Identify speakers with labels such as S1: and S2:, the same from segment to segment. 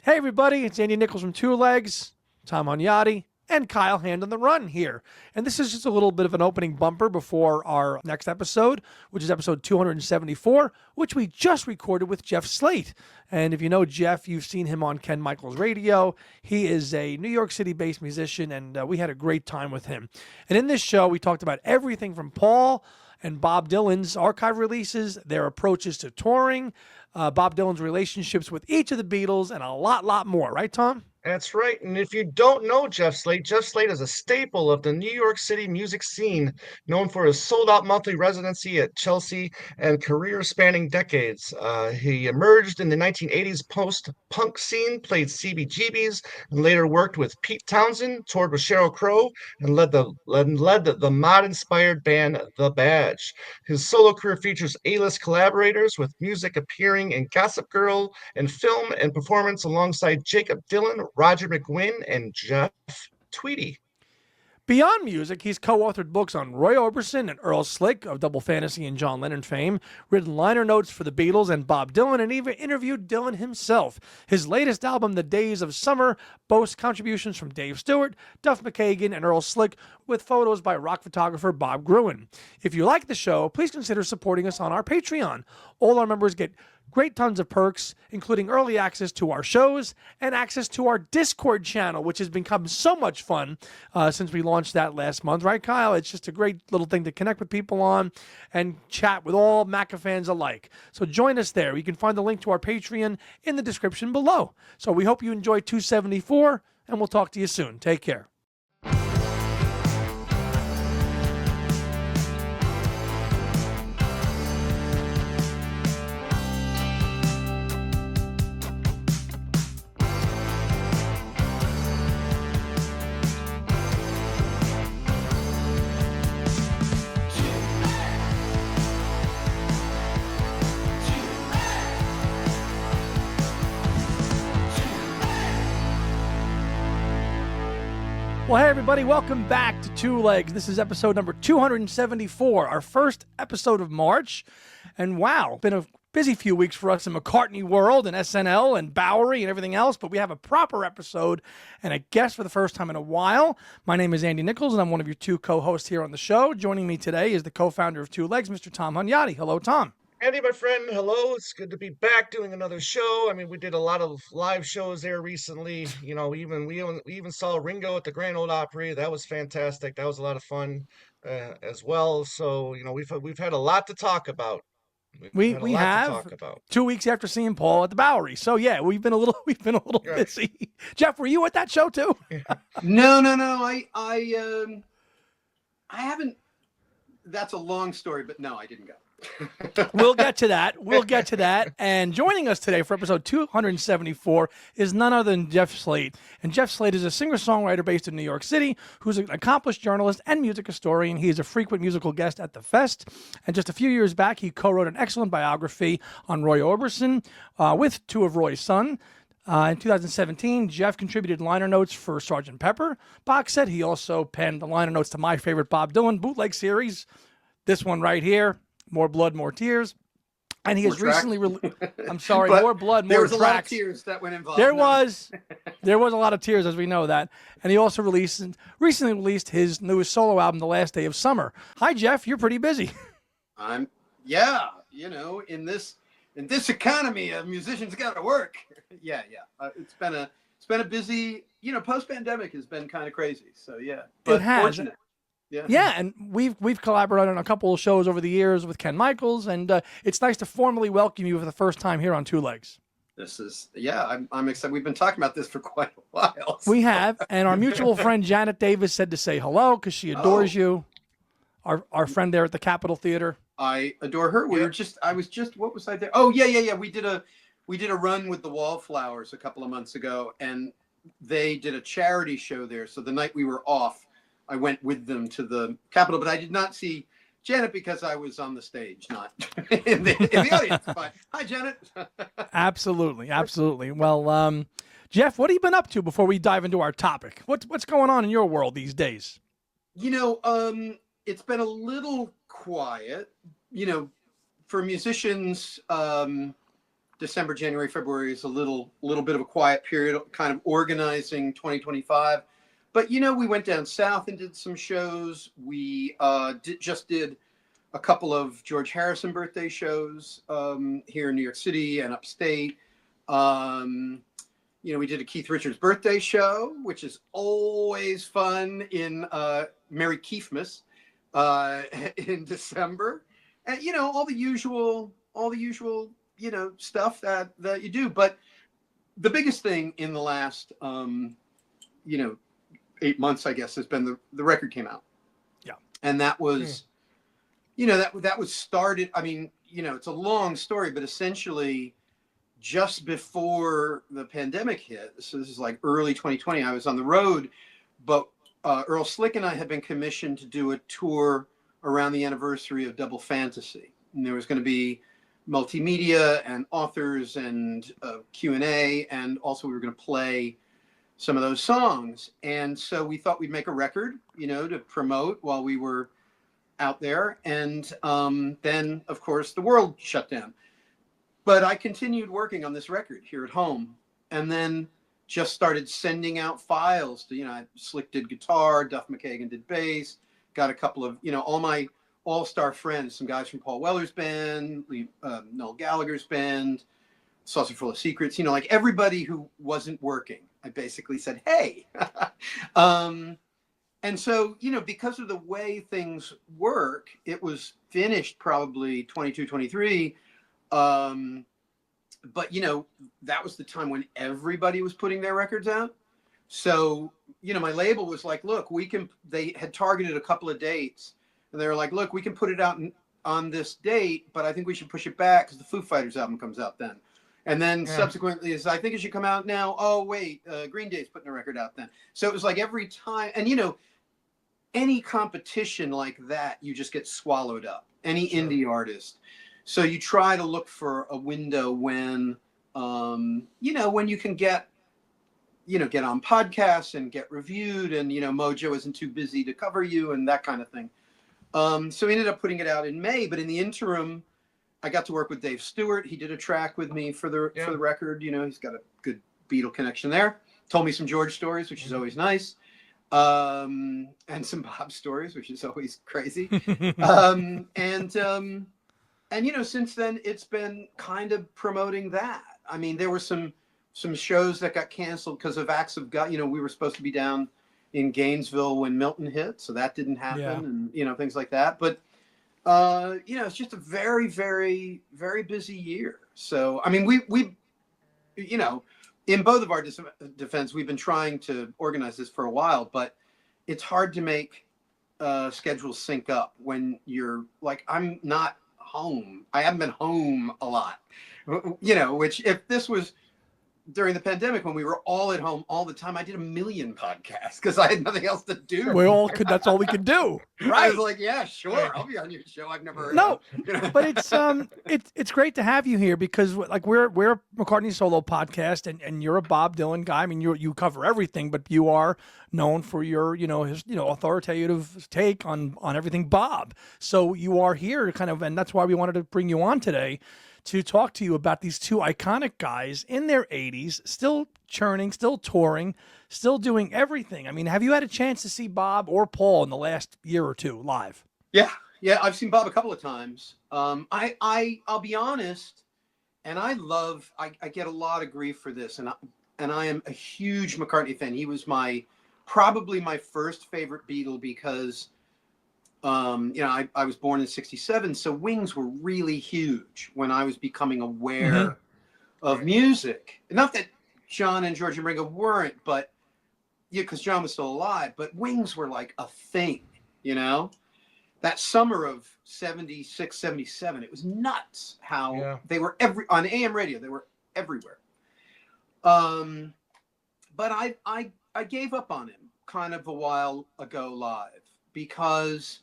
S1: Hey everybody, it's Andy Nichols from Two Legs, Tom Hunyadi, and Kyle Hand on the Run here. And this is just a little bit of an opening bumper before our next episode, which is episode 274, which we just recorded with Jeff Slate. And if you know Jeff, you've seen him on Ken Michaels Radio. He is a New York City-based musician, and we had a great time with him. And in this show, we talked about everything from Paul and Bob Dylan's archive releases, their approaches to touring, Bob Dylan's relationships with each of the Beatles, and a lot more. Right, Tom?
S2: That's right. And if you don't know Jeff Slate is a staple of the New York City music scene, known for his sold-out monthly residency at Chelsea and career spanning decades. He emerged in the 1980s post-punk scene, played CBGBs, and later worked with Pete Townsend, toured with Sheryl Crow, and led the mod-inspired band The Badge. His solo career features A-list collaborators, with music appearing in Gossip Girl and film and performance alongside Jacob Dylan, Roger McGuinn, and Jeff Tweedy.
S1: Beyond music, he's co-authored books on Roy Orbison and Earl Slick of Double Fantasy and John Lennon fame, written liner notes for the Beatles and Bob Dylan, and even interviewed Dylan himself. His latest album, The Days of Summer, boasts contributions from Dave Stewart, Duff McKagan, and Earl Slick, with photos by rock photographer Bob Gruen. If you like the show, please consider supporting us on our Patreon. All our members get great tons of perks, including early access to our shows and access to our Discord channel, which has become so much fun since we launched that last month. Right, Kyle? It's just a great little thing to connect with people on and chat with all Macca fans alike. So join us there. You can find the link to our Patreon in the description below. So we hope you enjoy 274, and we'll talk to you soon. Take care. Well, hey, everybody, welcome back to Two Legs. This is episode number 274, our first episode of March. And wow, been a busy few weeks for us in McCartney world and SNL and Bowery and everything else, but we have a proper episode and a guest for the first time in a while. My name is Andy Nichols, and I'm one of your two co-hosts here on the show. Joining me today is the co-founder of Two Legs, Mr. Tom Hunyadi. Hello, Tom.
S2: Andy, my friend, hello. It's good to be back doing another show. I mean, we did a lot of live shows there recently. You know, we even saw Ringo at the Grand Ole Opry. That was fantastic. That was a lot of fun as well. So, you know, we've had a lot to talk about.
S1: We have 2 weeks after seeing Paul at the Bowery. So yeah, we've been a little busy. Jeff, were you at that show too?
S3: No. I haven't. That's a long story, but no, I didn't go.
S1: We'll get to that. And joining us today for episode 274 is none other than Jeff Slate. And Jeff Slate is a singer-songwriter based in New York City who's an accomplished journalist and music historian. He is a frequent musical guest at the Fest. And just a few years back, he co-wrote an excellent biography on Roy Orbison with two of Roy's sons. In 2017, Jeff contributed liner notes for Sgt. Pepper box set. He also penned the liner notes to my favorite Bob Dylan bootleg series, this one right here, More Blood, More Tears. And he has recently I'm sorry, More Blood, More Tracks.
S3: There was a lot of tears that went involved.
S1: There was a lot of tears, as we know that. And he also recently released his newest solo album, The Last Day of Summer. Hi, Jeff. You're pretty busy.
S3: In this economy, a musician's got to work. Yeah. It's been a busy, post-pandemic has been kind of crazy. So yeah,
S1: but it has.
S3: Fortunate.
S1: Yeah, and we've collaborated on a couple of shows over the years with Ken Michaels, and it's nice to formally welcome you for the first time here on Two Legs.
S3: I'm excited. We've been talking about this for quite a while. So.
S1: We have, and our mutual friend Janet Davis said to say hello because she adores you. Our friend there at the Capitol Theater.
S3: I adore her. What was I there? Oh yeah. We did a run with the Wallflowers a couple of months ago, and they did a charity show there. So the night we were off, I went with them to the Capitol, but I did not see Janet because I was on the stage, not in the audience. But hi, Janet.
S1: Absolutely. Well, Jeff, what have you been up to before we dive into our topic? What's going on in your world these days?
S3: It's been a little quiet. For musicians, December, January, February is a little bit of a quiet period, kind of organizing 2025. But we went down south and did some shows. We just did a couple of George Harrison birthday shows here in New York City and upstate. We did a Keith Richards birthday show, which is always fun in Merry Keithmas in December, and all the usual stuff that you do. But the biggest thing in the last 8 months, I guess, has been the record came out.
S1: Yeah,
S3: and that was that was started. I mean, it's a long story, but essentially, just before the pandemic hit, so this is like early 2020, I was on the road, but Earl Slick and I had been commissioned to do a tour around the anniversary of Double Fantasy. And there was going to be multimedia and authors and Q&A, and also we were going to play some of those songs. And so we thought we'd make a record, to promote while we were out there. And then, of course, the world shut down. But I continued working on this record here at home, and then just started sending out files to, Slick did guitar, Duff McKagan did bass, got a couple of, all my all-star friends, some guys from Paul Weller's band, Noel Gallagher's band, Saucer Full of Secrets, like everybody who wasn't working. I basically said, hey. And so, because of the way things work, it was finished probably 22, 23. But that was the time when everybody was putting their records out. So, my label was like, look, they had targeted a couple of dates, and they were like, look, we can put it out on this date, but I think we should push it back because the Foo Fighters album comes out then. And then subsequently I think it should come out now. Oh, wait, Green Day's putting a record out then. So it was like every time, and any competition like that, you just get swallowed up. Any indie artist. So you try to look for a window when, when you can get on podcasts and get reviewed, and, Mojo isn't too busy to cover you and that kind of thing. So we ended up putting it out in May, but in the interim, I got to work with Dave Stewart. He did a track with me for the record. He's got a good Beatle connection there. Told me some George stories, which is always nice. And some Bob stories, which is always crazy. And since then it's been kind of promoting that. I mean, there were some shows that got canceled because of acts of God. We were supposed to be down in Gainesville when Milton hit, so that didn't happen, and things like that. But it's just a very, very, very busy year. So I mean, we in both of our defense, we've been trying to organize this for a while, but it's hard to make schedules sync up when you're like, I'm not home. I haven't been home a lot, which if this was during the pandemic when we were all at home all the time, I did 1 million podcasts because I had nothing else to do.
S1: We all could. That's all we could do.
S3: Right. I was like, yeah, sure, I'll be on your show. I've never heard
S1: of. But it's great to have you here because like we're a McCartney solo podcast, and you're a Bob Dylan guy. I mean, you cover everything, but you are known for your his authoritative take on everything Bob. So you are here kind of, and that's why we wanted to bring you on today, to talk to you about these two iconic guys in their 80s, still churning, still touring, still doing everything. I mean, have you had a chance to see Bob or Paul in the last year or two live?
S3: Yeah, I've seen Bob a couple of times. I'll be honest, and I get a lot of grief for this, and I am a huge McCartney fan. He was probably my first favorite Beatle because I was born in 1967, so Wings were really huge when I was becoming aware of music. Not that John and George and Ringo weren't, but because John was still alive, but Wings were like a thing, That summer of 76, 77, it was nuts how they were on AM radio, they were everywhere. But I gave up on him kind of a while ago live because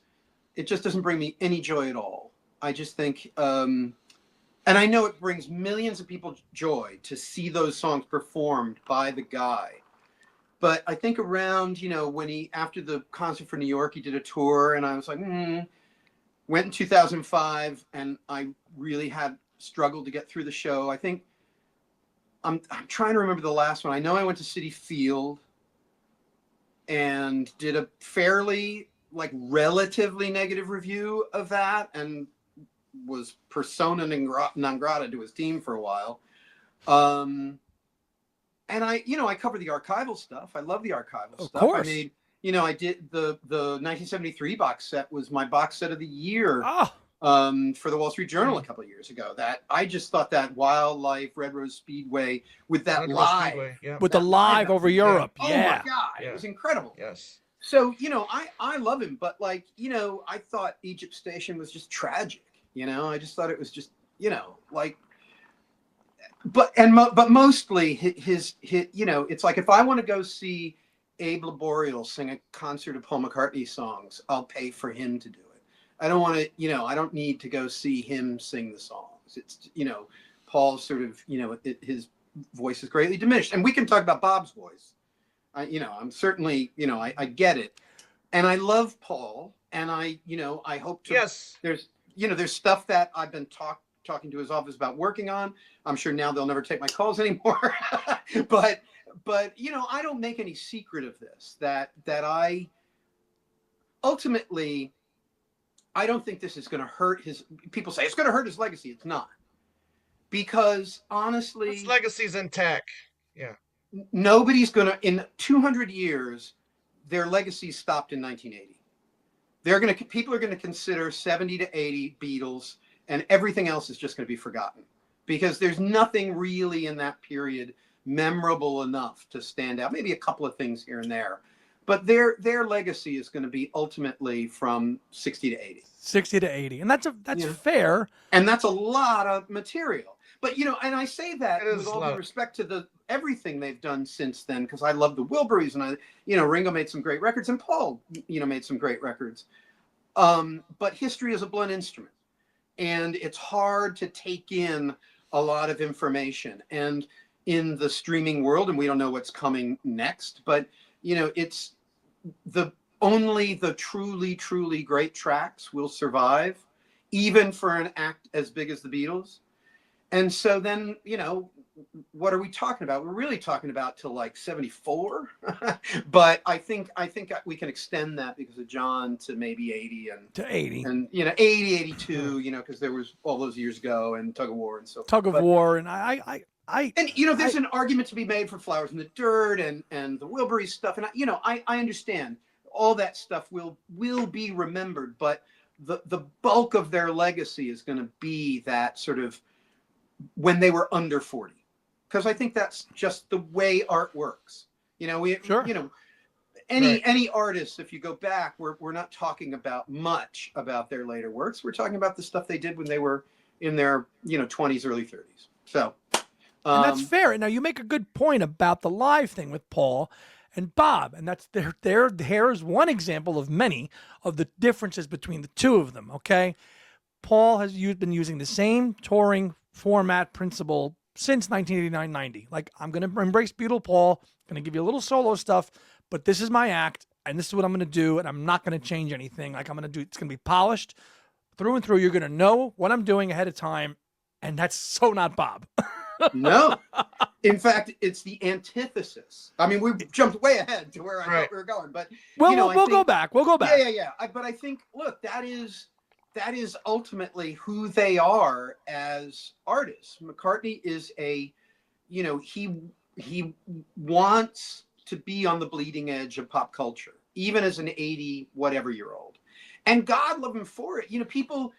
S3: it just doesn't bring me any joy at all. I just think, and I know it brings millions of people joy to see those songs performed by the guy. But I think around, when after the concert for New York, he did a tour, and I was like, went in 2005, and I really had struggled to get through the show. I think I'm trying to remember the last one. I know I went to Citi Field and did a fairly like relatively negative review of that, and was persona non grata to his team for a while. And I cover the archival stuff. I love the archival stuff.
S1: Course.
S3: I made, I did the 1973 box set was my box set of the year. For the Wall Street Journal a couple of years ago. That I just thought that Wildlife, Red Rose Speedway with that live,
S1: with the live over Europe.
S3: Oh my God, it was incredible.
S2: Yes.
S3: So I love him, but like I thought Egypt Station was just tragic. I just thought it was just like. But mostly his it's like if I want to go see Abe Laboriel sing a concert of Paul McCartney songs, I'll pay for him to do it. I don't want to, I don't need to go see him sing the songs. It's, Paul's sort of, his voice is greatly diminished. And we can talk about Bob's voice. I'm certainly, I get it. And I love Paul. And I hope to, there's stuff that I've been talking to his office about working on. I'm sure now they'll never take my calls anymore. but I don't make any secret of this, that I ultimately, I don't think this is going to hurt his, people say it's going to hurt his legacy. It's not. Because honestly,
S2: his legacy's intact. Yeah.
S3: Nobody's going to, in 200 years, their legacy stopped in 1980. People are going to consider 70 to 80 Beatles, and everything else is just going to be forgotten, because there's nothing really in that period memorable enough to stand out. Maybe a couple of things here and there. But their legacy is going to be ultimately from 60 to 80. 60 to 80.
S1: And that's fair.
S3: And that's a lot of material. But, and I say that with all due respect to everything they've done since then, because I love the Wilburys, and Ringo made some great records, and Paul, made some great records. But history is a blunt instrument, and it's hard to take in a lot of information. And in the streaming world, and we don't know what's coming next, but it's only the truly, truly great tracks will survive, even for an act as big as the Beatles. And so then, what are we talking about? We're really talking about till like 74, but I think we can extend that because of John to maybe 80 and 80, 82, because there was all those years ago, and Tug of War and so forth.
S1: Tug of War, and
S3: there's an argument to be made for Flowers in the Dirt and the Wilbury stuff, and I understand all that stuff will be remembered, but the bulk of their legacy is going to be that sort of when they were under 40, because I think that's just the way art works. Any artists, if you go back, we're not talking about much about their later works. We're talking about the stuff they did when they were in their 20s, early 30s. So.
S1: And that's fair. Now, you make a good point about the live thing with Paul and Bob, and that's there's one example of many of the differences between the two of them. Okay, Paul has been using the same touring format principle since 1989-90. Like, I'm going to embrace Beatle Paul, going to give you a little solo stuff, but this is my act, and this is what I'm going to do, and I'm not going to change anything. Like, it's going to be polished through and through. You're going to know what I'm doing ahead of time, and that's so not Bob.
S3: No. In fact, it's the antithesis. I mean, we jumped way ahead to where I thought we were going, but
S1: we'll go back. We'll go back.
S3: Yeah. But I think, look, that is ultimately who they are as artists. McCartney is he wants to be on the bleeding edge of pop culture, even as an 80-whatever-year-old. And God love him for it. People,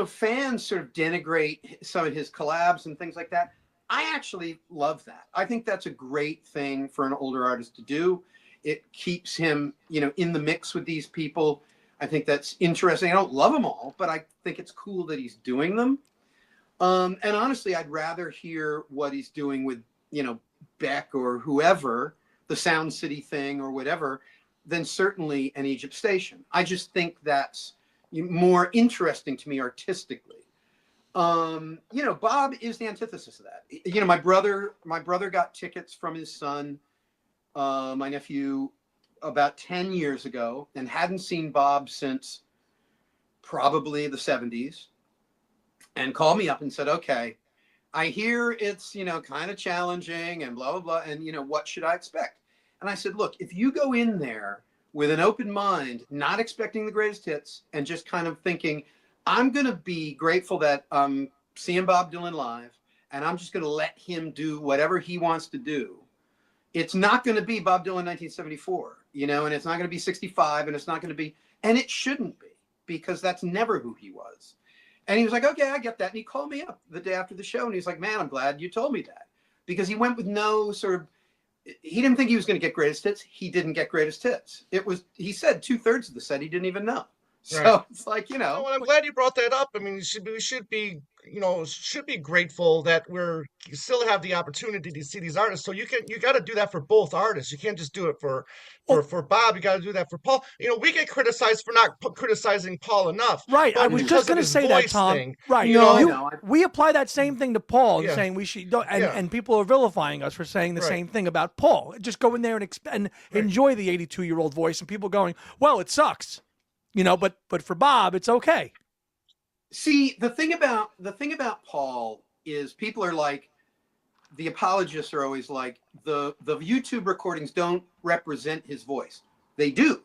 S3: fans sort of denigrate some of his collabs and things like that. I actually love that. I think that's a great thing for an older artist to do. It keeps him, in the mix with these people. I think that's interesting. I don't love them all, but I think it's cool that he's doing them. And honestly, I'd rather hear what he's doing with, Beck or whoever, the Sound City thing or whatever, than certainly an Egypt Station. I just think that's more interesting to me artistically. Bob is the antithesis of that. My brother got tickets from his son, my nephew, about 10 years ago, and hadn't seen Bob since probably the 70s. and called me up and said, okay, I hear it's, kind of challenging and blah, blah, blah. And, what should I expect? And I said, look, if you go in there with an open mind, not expecting the greatest hits, and just kind of thinking, I'm going to be grateful that I'm seeing Bob Dylan live, and I'm just going to let him do whatever he wants to do. It's not going to be Bob Dylan 1974, and it's not going to be 65, and it's not going to be, and it shouldn't be, because that's never who he was. And he was like, okay, I get that. And he called me up the day after the show, and he's like, man, I'm glad you told me that. Because he went with no sort of, he didn't think he was going to get greatest hits. He didn't get greatest hits. He said 2/3 of the set he didn't even know. So
S2: Right.
S3: it's like,
S2: Well, I'm glad you brought that up. I mean, we should be, should be grateful that you still have the opportunity to see these artists. So you got to do that for both artists. You can't just do it for Bob. You got to do that for Paul. We get criticized for not criticizing Paul enough.
S1: Right.
S2: But
S1: I was just going to say that, Tom.
S2: Thing,
S1: right. We apply that same thing to Paul, and saying we should, and people are vilifying us for saying the same thing about Paul. Just go in there and enjoy the 82-year-old voice, and people going, well, it sucks. But for Bob, it's okay.
S3: See, the thing about Paul is people are like, the apologists are always like, the YouTube recordings don't represent his voice. They do.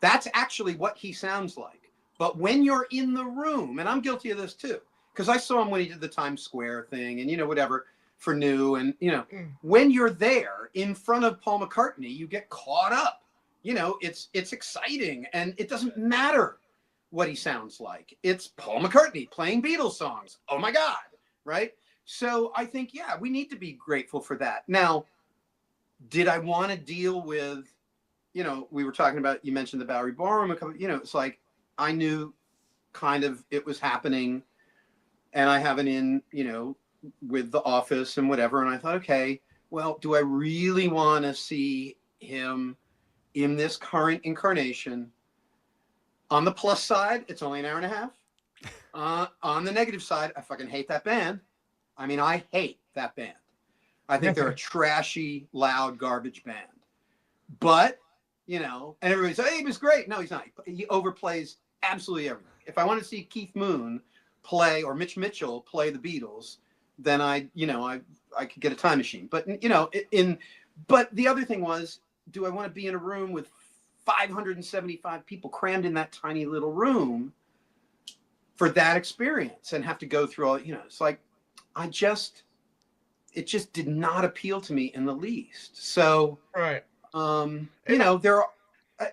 S3: That's actually what he sounds like. But when you're in the room, and I'm guilty of this too, because I saw him when he did the Times Square thing and, whatever for New. And, when you're there in front of Paul McCartney, you get caught up. It's exciting, and it doesn't matter what he sounds like. It's Paul McCartney playing Beatles songs. Oh my God, right? So I think, we need to be grateful for that. Now, did I want to deal with, we were talking about, you mentioned the Bowery Ballroom, it's like, I knew kind of it was happening, and I have an in, with The Office and whatever, and I thought, okay, well, do I really want to see him in this current incarnation? On the plus side, it's only an hour and a half. On the negative side, I fucking hate that band. I mean, I hate that band. I think they're a trashy, loud, garbage band. But, and everybody's like, hey, he was great. No, he's not. He overplays absolutely everything. If I want to see Keith Moon play or Mitch Mitchell play the Beatles, then I could get a time machine. But, but the other thing was, do I want to be in a room with 575 people crammed in that tiny little room for that experience and have to go through all, it's like, it just did not appeal to me in the least. So,
S2: right.
S3: There are,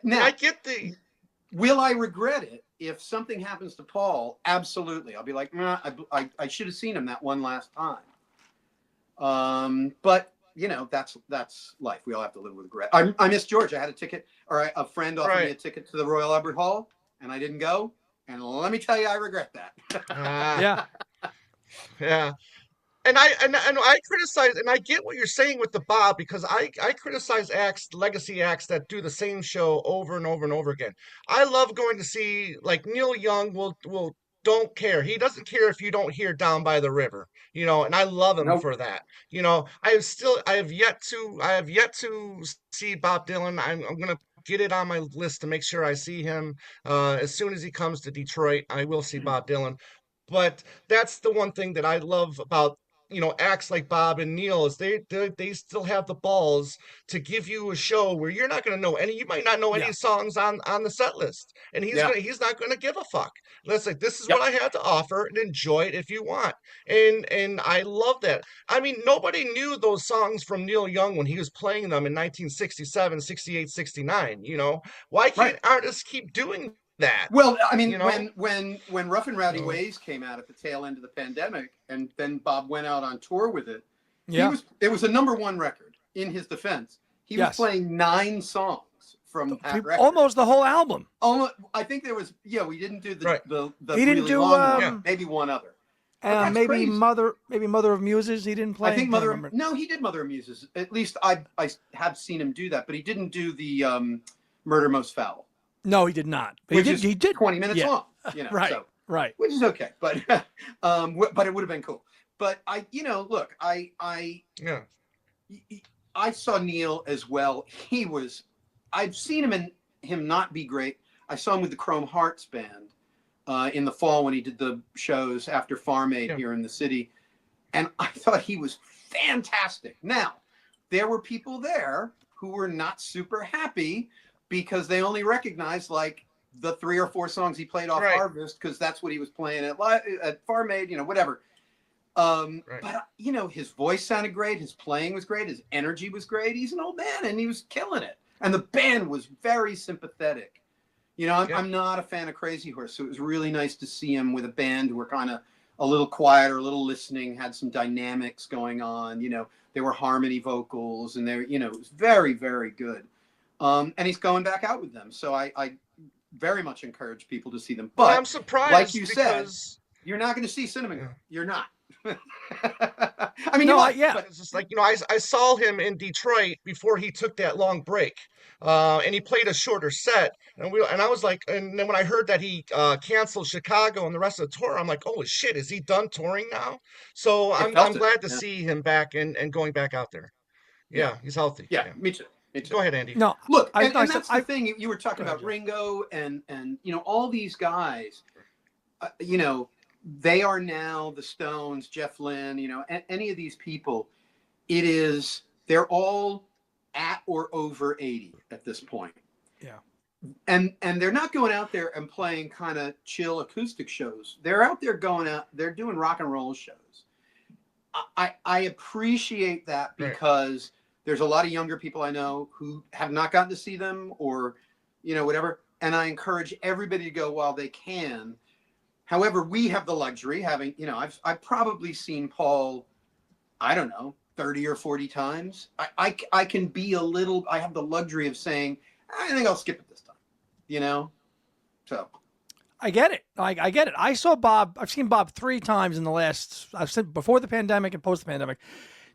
S3: now,
S2: I get
S3: will I regret it if something happens to Paul? Absolutely. I'll be like, nah, I should have seen him that one last time. But that's life. We all have to live with regret. I missed George. I had a ticket, or a friend offered me a ticket to the Royal Albert Hall, and I didn't go. And let me tell you, I regret that.
S2: Yeah. And I criticize, and I get what you're saying with the Bob, because I criticize legacy acts that do the same show over and over and over again. I love going to see, like, Neil Young will don't care. He doesn't care if you don't hear Down by the River, and I love him for that. I have yet to see Bob Dylan. I'm gonna get it on my list to make sure I see him. As soon as he comes to Detroit, I will see Bob Dylan. But that's the one thing that I love about acts like Bob and Neil, is they still have the balls to give you a show where you're not going to know you might not know any songs on the set list, and he's not going to give a fuck. That's like, this is what I had to offer, and enjoy it if you want. And I love that. I mean, nobody knew those songs from Neil Young when he was playing them in 1967, 68, 69. Why can't artists keep doing that?
S3: Well, I mean, when Rough and Rowdy Ways came out at the tail end of the pandemic, and then Bob went out on tour with it, it was a #1 record. In his defense, he was playing 9 songs from that record,
S1: almost the whole album.
S3: Almost, I think there was. We didn't do the
S1: he didn't
S3: really
S1: do
S3: long one, maybe one other.
S1: Maybe crazy. Mother of Muses. He didn't play.
S3: I think No, he did Mother of Muses. At least I have seen him do that, but he didn't do the Murder Most Foul.
S1: No, he did not.
S3: But he did 20 minutes long.
S1: Right.
S3: Which is okay, but but it would have been cool. But look, I saw Neil as well. I've seen him not be great. I saw him with the Chrome Hearts band in the fall when he did the shows after Farm Aid here in the city. And I thought he was fantastic. Now, there were people there who were not super happy because they only recognized like the 3 or 4 songs he played off Harvest because that's what he was playing at Farm Aid, you know, whatever. But, you know, his voice sounded great. His playing was great. His energy was great. He's an old man and he was killing it. And the band was very sympathetic. You know, I'm not a fan of Crazy Horse, so it was really nice to see him with a band who were kind of a little quieter, a little listening, had some dynamics going on. You know, there were harmony vocals and there, you know, it was very, very good. And he's going back out with them. So I very much encourage people to see them. But
S2: I'm surprised,
S3: like you said, you're not going to see Cinnamon Girl. You're not. I mean, but
S2: it's just like, you know, I saw him in Detroit before he took that long break, and he played a shorter set, and I was like, and then when I heard that he canceled Chicago and the rest of the tour, I'm like, holy shit, is he done touring now? So I'm glad to see him back and going back out there. Yeah, he's healthy.
S3: Yeah, me too.
S2: Go ahead, Andy.
S3: No, look, and that's the thing you were talking about, Ringo and you know, all these guys, you know, they are now the Stones, Jeff Lynne, you know, any of these people. They're all at or over 80 at this point.
S1: Yeah.
S3: And they're not going out there and playing kind of chill acoustic shows. They're out there they're doing rock and roll shows. I appreciate that because there's a lot of younger people I know who have not gotten to see them or, you know, whatever. And I encourage everybody to go while they can. However, we have the luxury having, you know, I've probably seen Paul, I don't know, 30 or 40 times. I can be I have the luxury of saying, I think I'll skip it this time, you know? So.
S1: I get it. I get it. I've seen Bob 3 times in the last, I've seen before the pandemic and post the pandemic.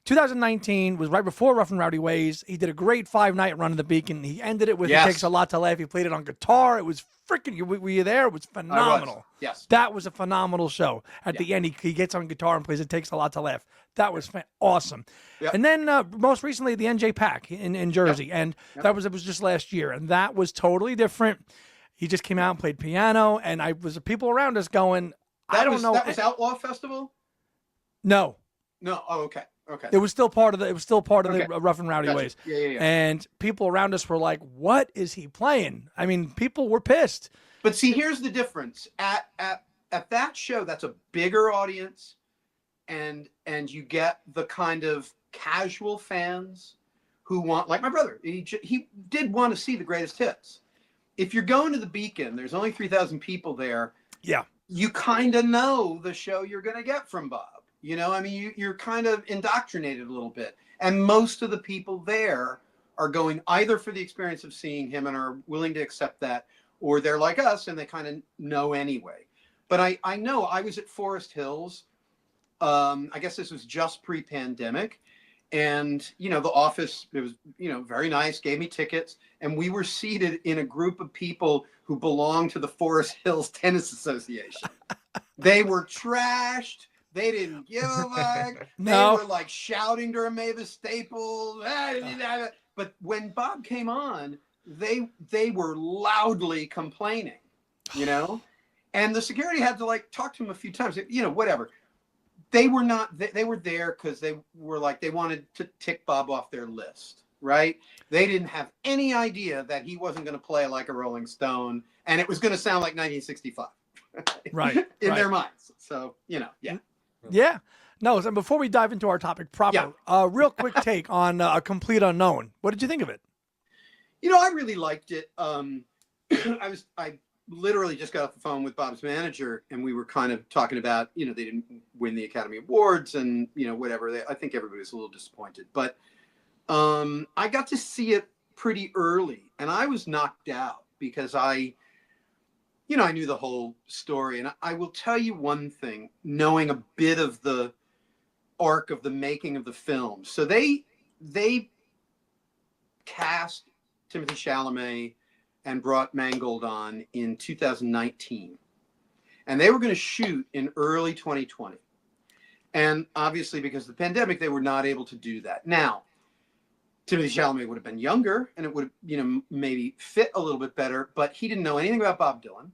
S1: 2019 was right before Rough and Rowdy Ways. He did a great 5-night run in the Beacon. He ended it with It Takes a Lot to Laugh. He played it on guitar. It was freaking, were you there? It was phenomenal.
S3: Yes.
S1: That was a phenomenal show. At the end, he gets on guitar and plays It Takes a Lot to Laugh. That was awesome. Yep. And then most recently, the NJ Pack in Jersey. Yep. And it was just last year. And that was totally different. He just came out and played piano. And people around us going, I don't know.
S3: That was Outlaw Festival?
S1: No.
S3: No. Oh, okay. Okay.
S1: It was still part of the Rough and Rowdy Ways.
S3: Yeah.
S1: And people around us were like, "What is he playing?" I mean, people were pissed.
S3: But see, here's the difference. At that show, that's a bigger audience, and you get the kind of casual fans who want, like my brother. He did want to see the greatest hits. If you're going to the Beacon, there's only 3,000 people there.
S1: Yeah.
S3: You kind of know the show you're going to get from Bob. You know, I mean, you're kind of indoctrinated a little bit. And most of the people there are going either for the experience of seeing him and are willing to accept that, or they're like us and they kind of know anyway. But I know I was at Forest Hills. I guess this was just pre-pandemic. And, you know, the office, it was, you know, very nice, gave me tickets. And we were seated in a group of people who belonged to the Forest Hills Tennis Association. They were trashed. They didn't give a fuck.
S1: No.
S3: They were like shouting during Mavis Staples. But when Bob came on, they were loudly complaining, you know? And the security had to like talk to him a few times, you know, whatever. They were not, they were there because they were like, they wanted to tick Bob off their list, right? They didn't have any idea that he wasn't going to play like a Rolling Stone and it was going to sound like 1965.
S1: Right.
S3: In their minds. So, you know, yeah.
S1: Yeah. No, so before we dive into our topic proper, real quick take on A Complete Unknown. What did you think of it?
S3: You know, I really liked it. I literally just got off the phone with Bob's manager and we were kind of talking about, you know, they didn't win the Academy Awards and, you know, whatever. I think everybody was a little disappointed. But I got to see it pretty early and I was knocked out because I knew the whole story. And I will tell you one thing, knowing a bit of the arc of the making of the film. So they cast Timothée Chalamet and brought Mangold on in 2019. And they were going to shoot in early 2020. And obviously, because of the pandemic, they were not able to do that. Now, Timothée Chalamet would have been younger and it would have, you know, maybe fit a little bit better, but he didn't know anything about Bob Dylan.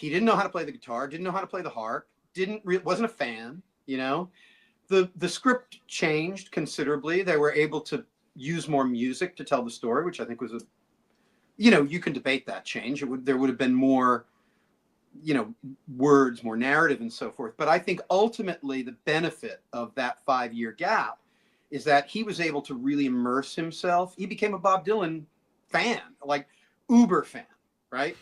S3: He didn't know how to play the guitar, didn't know how to play the harp, wasn't a fan, you know. The script changed considerably. They were able to use more music to tell the story, which I think was you can debate that change. There would have been more, words, more narrative and so forth. But I think ultimately the benefit of that 5-year gap is that he was able to really immerse himself. He became a Bob Dylan fan, like uber fan, right?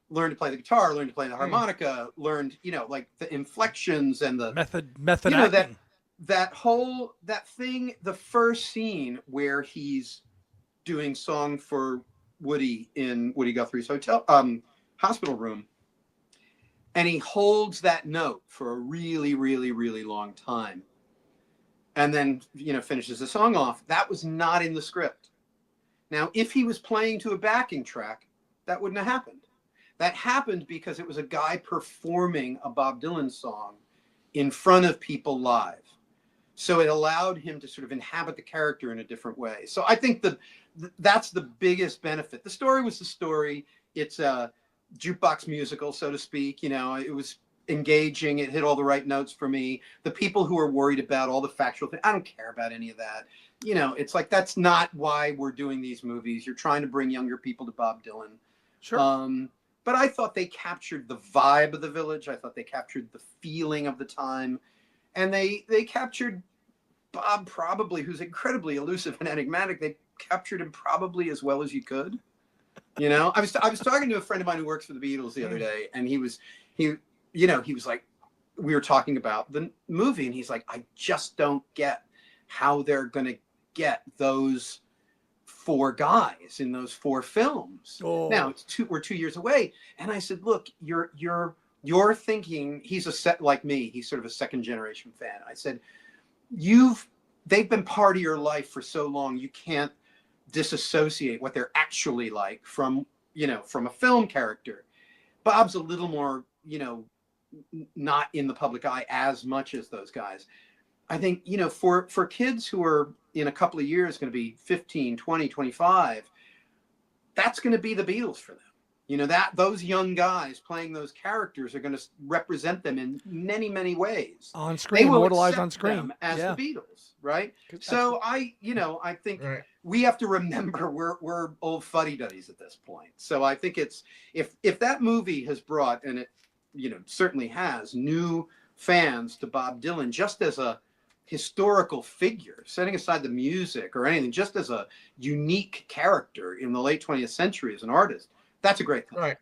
S3: Learned to play the guitar, learned to play the harmonica, learned, like the inflections and the
S1: method acting.
S3: that thing, the first scene where he's doing song for Woody in Woody Guthrie's hospital room, and he holds that note for a really, really, really long time, and then finishes the song off. That was not in the script. Now, if he was playing to a backing track, that wouldn't have happened. That happened because it was a guy performing a Bob Dylan song in front of people live. So it allowed him to sort of inhabit the character in a different way. So I think that's the biggest benefit. The story was the story. It's a jukebox musical, so to speak. It was engaging. It hit all the right notes for me. The people who are worried about all the factual things, I don't care about any of that. It's like, that's not why we're doing these movies. You're trying to bring younger people to Bob Dylan.
S1: Sure.
S3: But I thought they captured the vibe of the Village. I thought they captured the feeling of the time. And they captured Bob, probably, who's incredibly elusive and enigmatic. They captured him probably as well as you could. I was talking to a friend of mine who works for the Beatles the other day, and he was like, we were talking about the movie, and he's like, I just don't get how they're going to get those 4 guys in those 4 films.
S1: Oh.
S3: Now we're 2 years away, and I said, look, you're thinking, he's like me, he's sort of a second generation fan. I said, they've been part of your life for so long, you can't disassociate what they're actually like from a film character. Bob's a little more, not in the public eye as much as those guys. I think, for kids who are in a couple of years going to be 15, 20, 25, that's going to be the Beatles for them. Those young guys playing those characters are going to represent them in many, many ways.
S1: On screen, immortalized on screen.
S3: Them as the Beatles, right? So I think we have to remember we're old fuddy-duddies at this point. So I think it's, if that movie has brought, and it certainly has, new fans to Bob Dylan just as a historical figure, setting aside the music or anything, just as a unique character in the late 20th century as an artist, that's a great thing,
S2: right?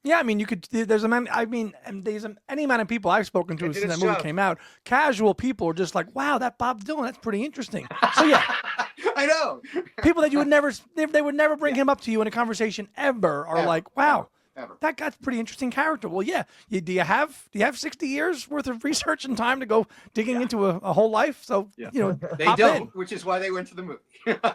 S1: Yeah, I mean, there's any amount of people I've spoken to since that movie came out. Casual people are just like, wow, that Bob Dylan, that's pretty interesting. So yeah,
S3: I know.
S1: People that you would never, they would never bring him up to you in a conversation ever, are like, wow.
S3: Ever.
S1: That guy's a pretty interesting character. Well, yeah. Do you have 60 years worth of research and time to go digging into a whole life? So
S3: they don't, which is why they went to the movie.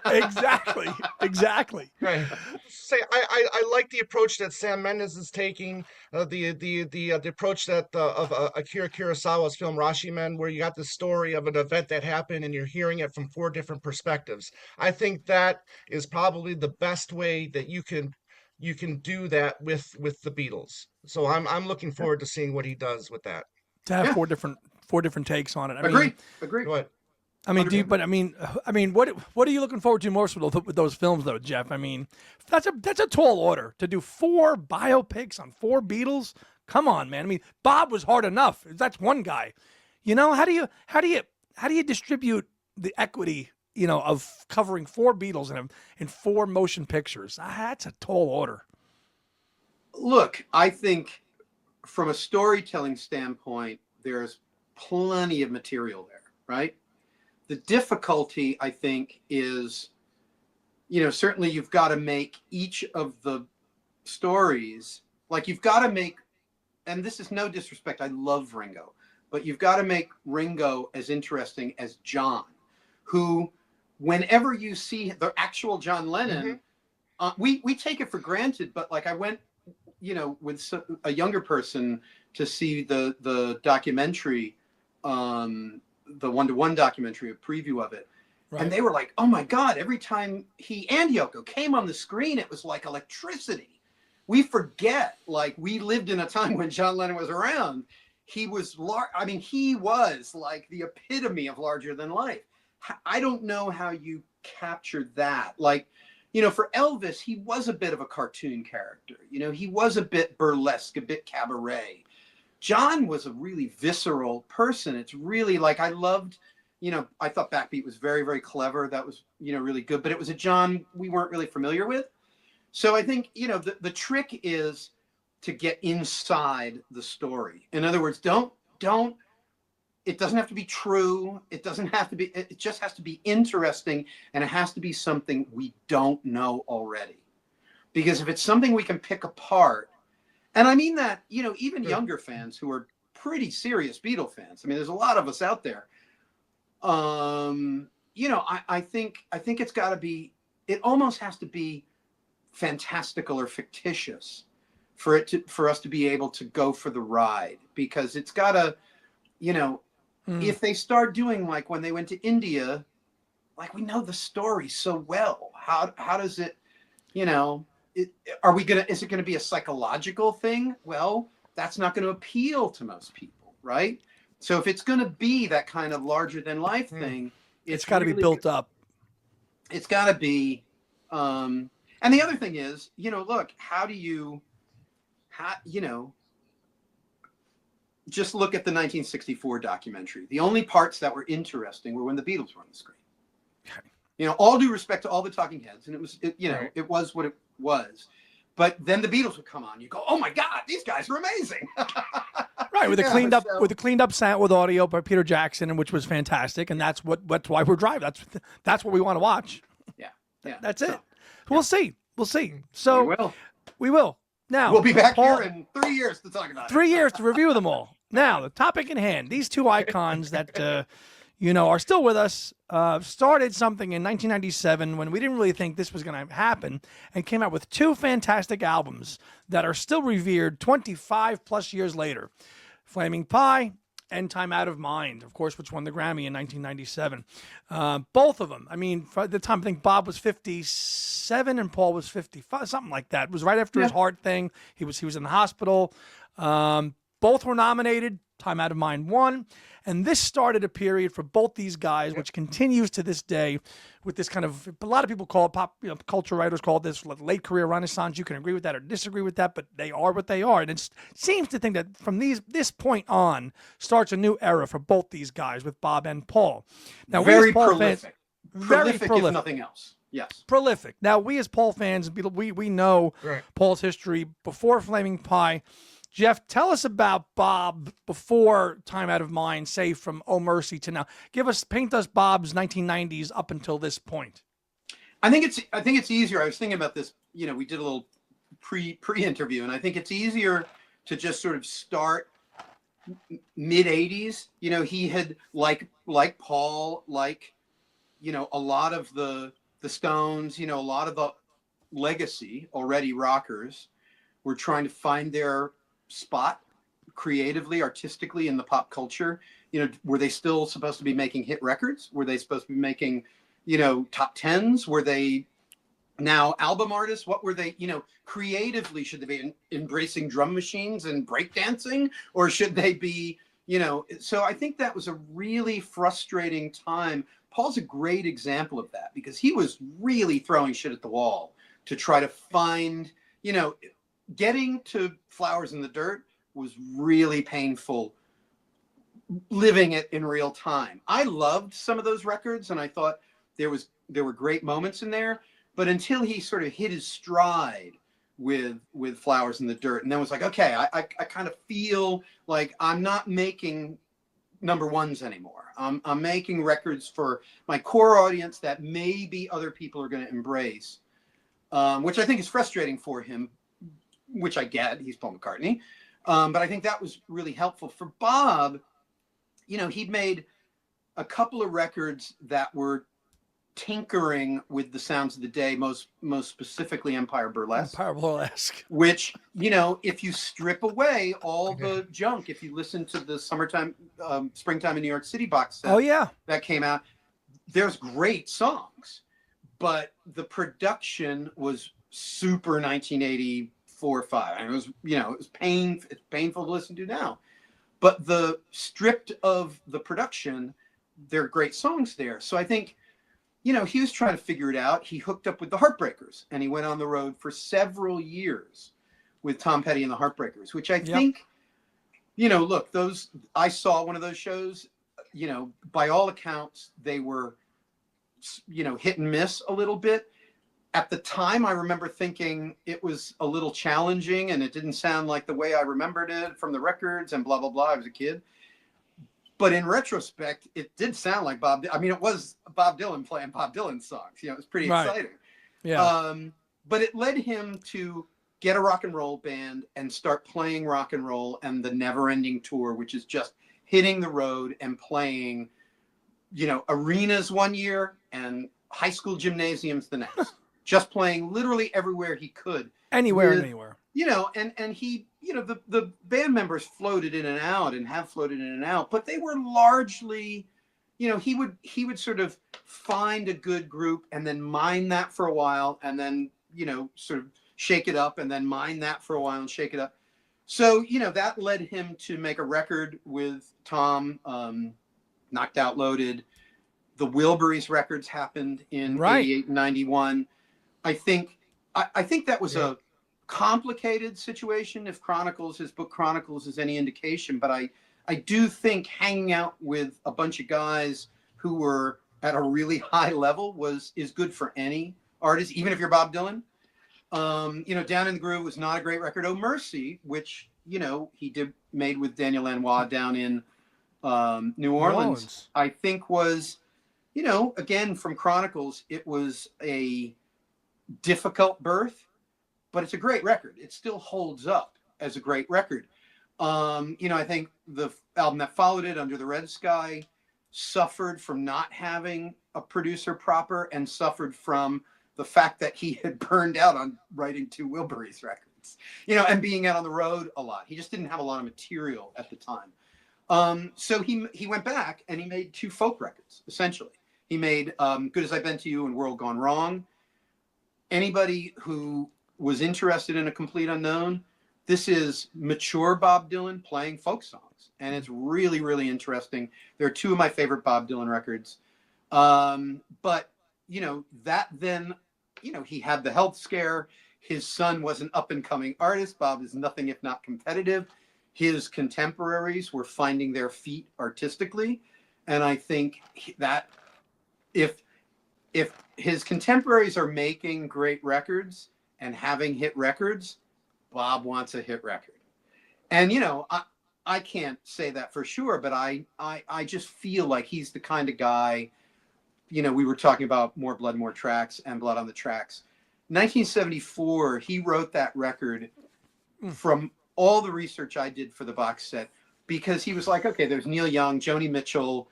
S1: Exactly.
S2: Right. Say, I like the approach that Sam Mendes is taking. The approach that of Akira Kurosawa's film Rashomon, where you got the story of an event that happened and you're hearing it from 4 different perspectives. I think that is probably the best way that you can do that with the Beatles. So I'm looking forward to seeing what he does with that.
S1: To have 4 different takes on it.
S3: Agree.
S2: What?
S1: I mean, what are you looking forward to most with those films, though, Jeff? I mean, that's a tall order to do 4 biopics on 4 Beatles. Come on, man. I mean, Bob was hard enough. That's one guy. How do you distribute the equity? Of covering 4 Beatles in 4 motion pictures. That's a tall order.
S3: Look, I think from a storytelling standpoint, there's plenty of material there, right? The difficulty, I think, is, certainly you've got to make each of the stories, like you've got to make, and this is no disrespect, I love Ringo, but you've got to make Ringo as interesting as John, who, whenever you see the actual John Lennon, we take it for granted, but like I went, with a younger person to see the documentary, the one-to-one documentary, a preview of it. Right. And they were like, oh my God, every time he and Yoko came on the screen, it was like electricity. we forget, like, we lived in a time when John Lennon was around. He was he was like the epitome of larger than life. I don't know how you captured that. Like, for Elvis, he was a bit of a cartoon character. He was a bit burlesque, a bit cabaret. John was a really visceral person. It's really like, I loved, I thought Backbeat was very, very clever. That was, really good, but it was a John we weren't really familiar with. So I think, the trick is to get inside the story. In other words, don't, it doesn't have to be true. It doesn't have to be, it just has to be interesting, and it has to be something we don't know already. Because if it's something we can pick apart, and I mean that, even younger fans who are pretty serious Beatle fans. I mean, there's a lot of us out there. I think it's got to be, it almost has to be fantastical or fictitious for us to be able to go for the ride, because it's got to, if they start doing like when they went to India, like, we know the story so well. How does it, is it going to be a psychological thing? Well, that's not going to appeal to most people, right? So if it's going to be that kind of larger than life thing,
S1: it's got to be built up.
S3: It's got to be, and the other thing is, look, just look at the 1964 documentary. The only parts that were interesting were when the Beatles were on the screen. All due respect to all the talking heads, and it was, it was what it was. But then the Beatles would come on. You go, oh my God, these guys are amazing.
S1: Right, with the cleaned up sound with audio by Peter Jackson, which was fantastic, and that's why we're driving. That's what we want to watch.
S3: Yeah.
S1: That's it. We'll see. So we will. Now
S3: we'll be back here in 3 years to talk about it.
S1: 3 years to review them all. Now, the topic in hand, these two icons that, are still with us, started something in 1997 when we didn't really think this was going to happen, and came out with two fantastic albums that are still revered 25 plus years later. Flaming Pie and Time Out of Mind, of course, which won the Grammy in 1997. Both of them. I mean, for the time, I think Bob was 57 and Paul was 55, something like that. It was right after his heart thing. He was in the hospital. Both were nominated. Time Out of Mind won. And this started a period for both these guys, which continues to this day with this kind of, a lot of people call it, pop culture writers call it this late career renaissance. You can agree with that or disagree with that, but they are what they are. And it seems to think that from this point on starts a new era for both these guys with Bob and Paul. Now,
S3: very
S1: Paul
S3: prolific.
S1: Fans, very prolific,
S3: if nothing else. Yes.
S1: Prolific. Now, we as Paul fans, we know Paul's history before Flaming Pie. Jeff, tell us about Bob before Time Out of Mind, say from Oh Mercy to now. Paint us Bob's 1990s up until this point.
S3: I think it's easier. I was thinking about this. We did a little pre-interview, and I think it's easier to just sort of start mid 80s. He had like Paul, a lot of the Stones, a lot of the legacy already rockers were trying to find their spot creatively, artistically in the pop culture. Were they still supposed to be making hit records? Were they supposed to be making, top tens? Were they now album artists? What were they, creatively? Should they be embracing drum machines and breakdancing? Or should they be, so I think that was a really frustrating time. Paul's a great example of that, because he was really throwing shit at the wall to try to find, getting to Flowers in the Dirt was really painful, living it in real time. I loved some of those records, and I thought there were great moments in there, but until he sort of hit his stride with Flowers in the Dirt, and then was like, okay, I kind of feel like I'm not making number ones anymore. I'm making records for my core audience that maybe other people are going to embrace, which I think is frustrating for him, which I get. He's Paul McCartney. But I think that was really helpful. For Bob, he'd made a couple of records that were tinkering with the sounds of the day, most specifically Empire Burlesque. Which, if you strip away all the junk, if you listen to the Springtime in New York City box set that came out, there's great songs, but the production was super 1984 4 or 5. And it was, it was it's painful to listen to now. But the stripped of the production, there are great songs there. So I think, he was trying to figure it out. He hooked up with the Heartbreakers, and he went on the road for several years with Tom Petty and the Heartbreakers, which I think, look, I saw one of those shows, by all accounts, they were, hit and miss a little bit. At the time, I remember thinking it was a little challenging and it didn't sound like the way I remembered it from the records and blah, blah, blah. I was a kid. But in retrospect, it did sound like it was Bob Dylan playing Bob Dylan songs. It was pretty exciting.
S1: Yeah.
S3: But it led him to get a rock and roll band and start playing rock and roll and the Never Ending Tour, which is just hitting the road and playing, arenas one year and high school gymnasiums the next. Just playing literally everywhere he could.
S1: Anywhere and anywhere.
S3: And he, the band members floated in and out and have floated in and out, but they were largely, he would sort of find a good group and then mine that for a while and then, sort of shake it up and then mine that for a while and shake it up. So, that led him to make a record with Tom, Knocked Out Loaded. The Wilburys records happened in 88 and 91. I think that was a complicated situation, if his book Chronicles is any indication, but I do think hanging out with a bunch of guys who were at a really high level is good for any artist, even if you're Bob Dylan. Down in the Groove was not a great record. Oh Mercy, which he made with Daniel Lanois down in New Orleans, I think was, again from Chronicles, it was a difficult birth, but it's a great record. It still holds up as a great record. I think the album that followed it, Under the Red Sky, suffered from not having a producer proper and suffered from the fact that he had burned out on writing 2 Wilburys records, and being out on the road a lot. He just didn't have a lot of material at the time. So he went back and he made 2 folk records, essentially. He made Good As I've Been to You and World Gone Wrong. Anybody who was interested in A Complete Unknown, this is mature Bob Dylan playing folk songs. And it's really, really interesting. They're 2 of my favorite Bob Dylan records. But, that then, he had the health scare. His son was an up-and-coming artist. Bob is nothing if not competitive. His contemporaries were finding their feet artistically. And I think that if his contemporaries are making great records and having hit records, Bob wants a hit record. And, I can't say that for sure, but I just feel like he's the kind of guy, we were talking about More Blood, More Tracks and Blood on the Tracks. 1974, he wrote that record from all the research I did for the box set, because he was like, okay, there's Neil Young, Joni Mitchell,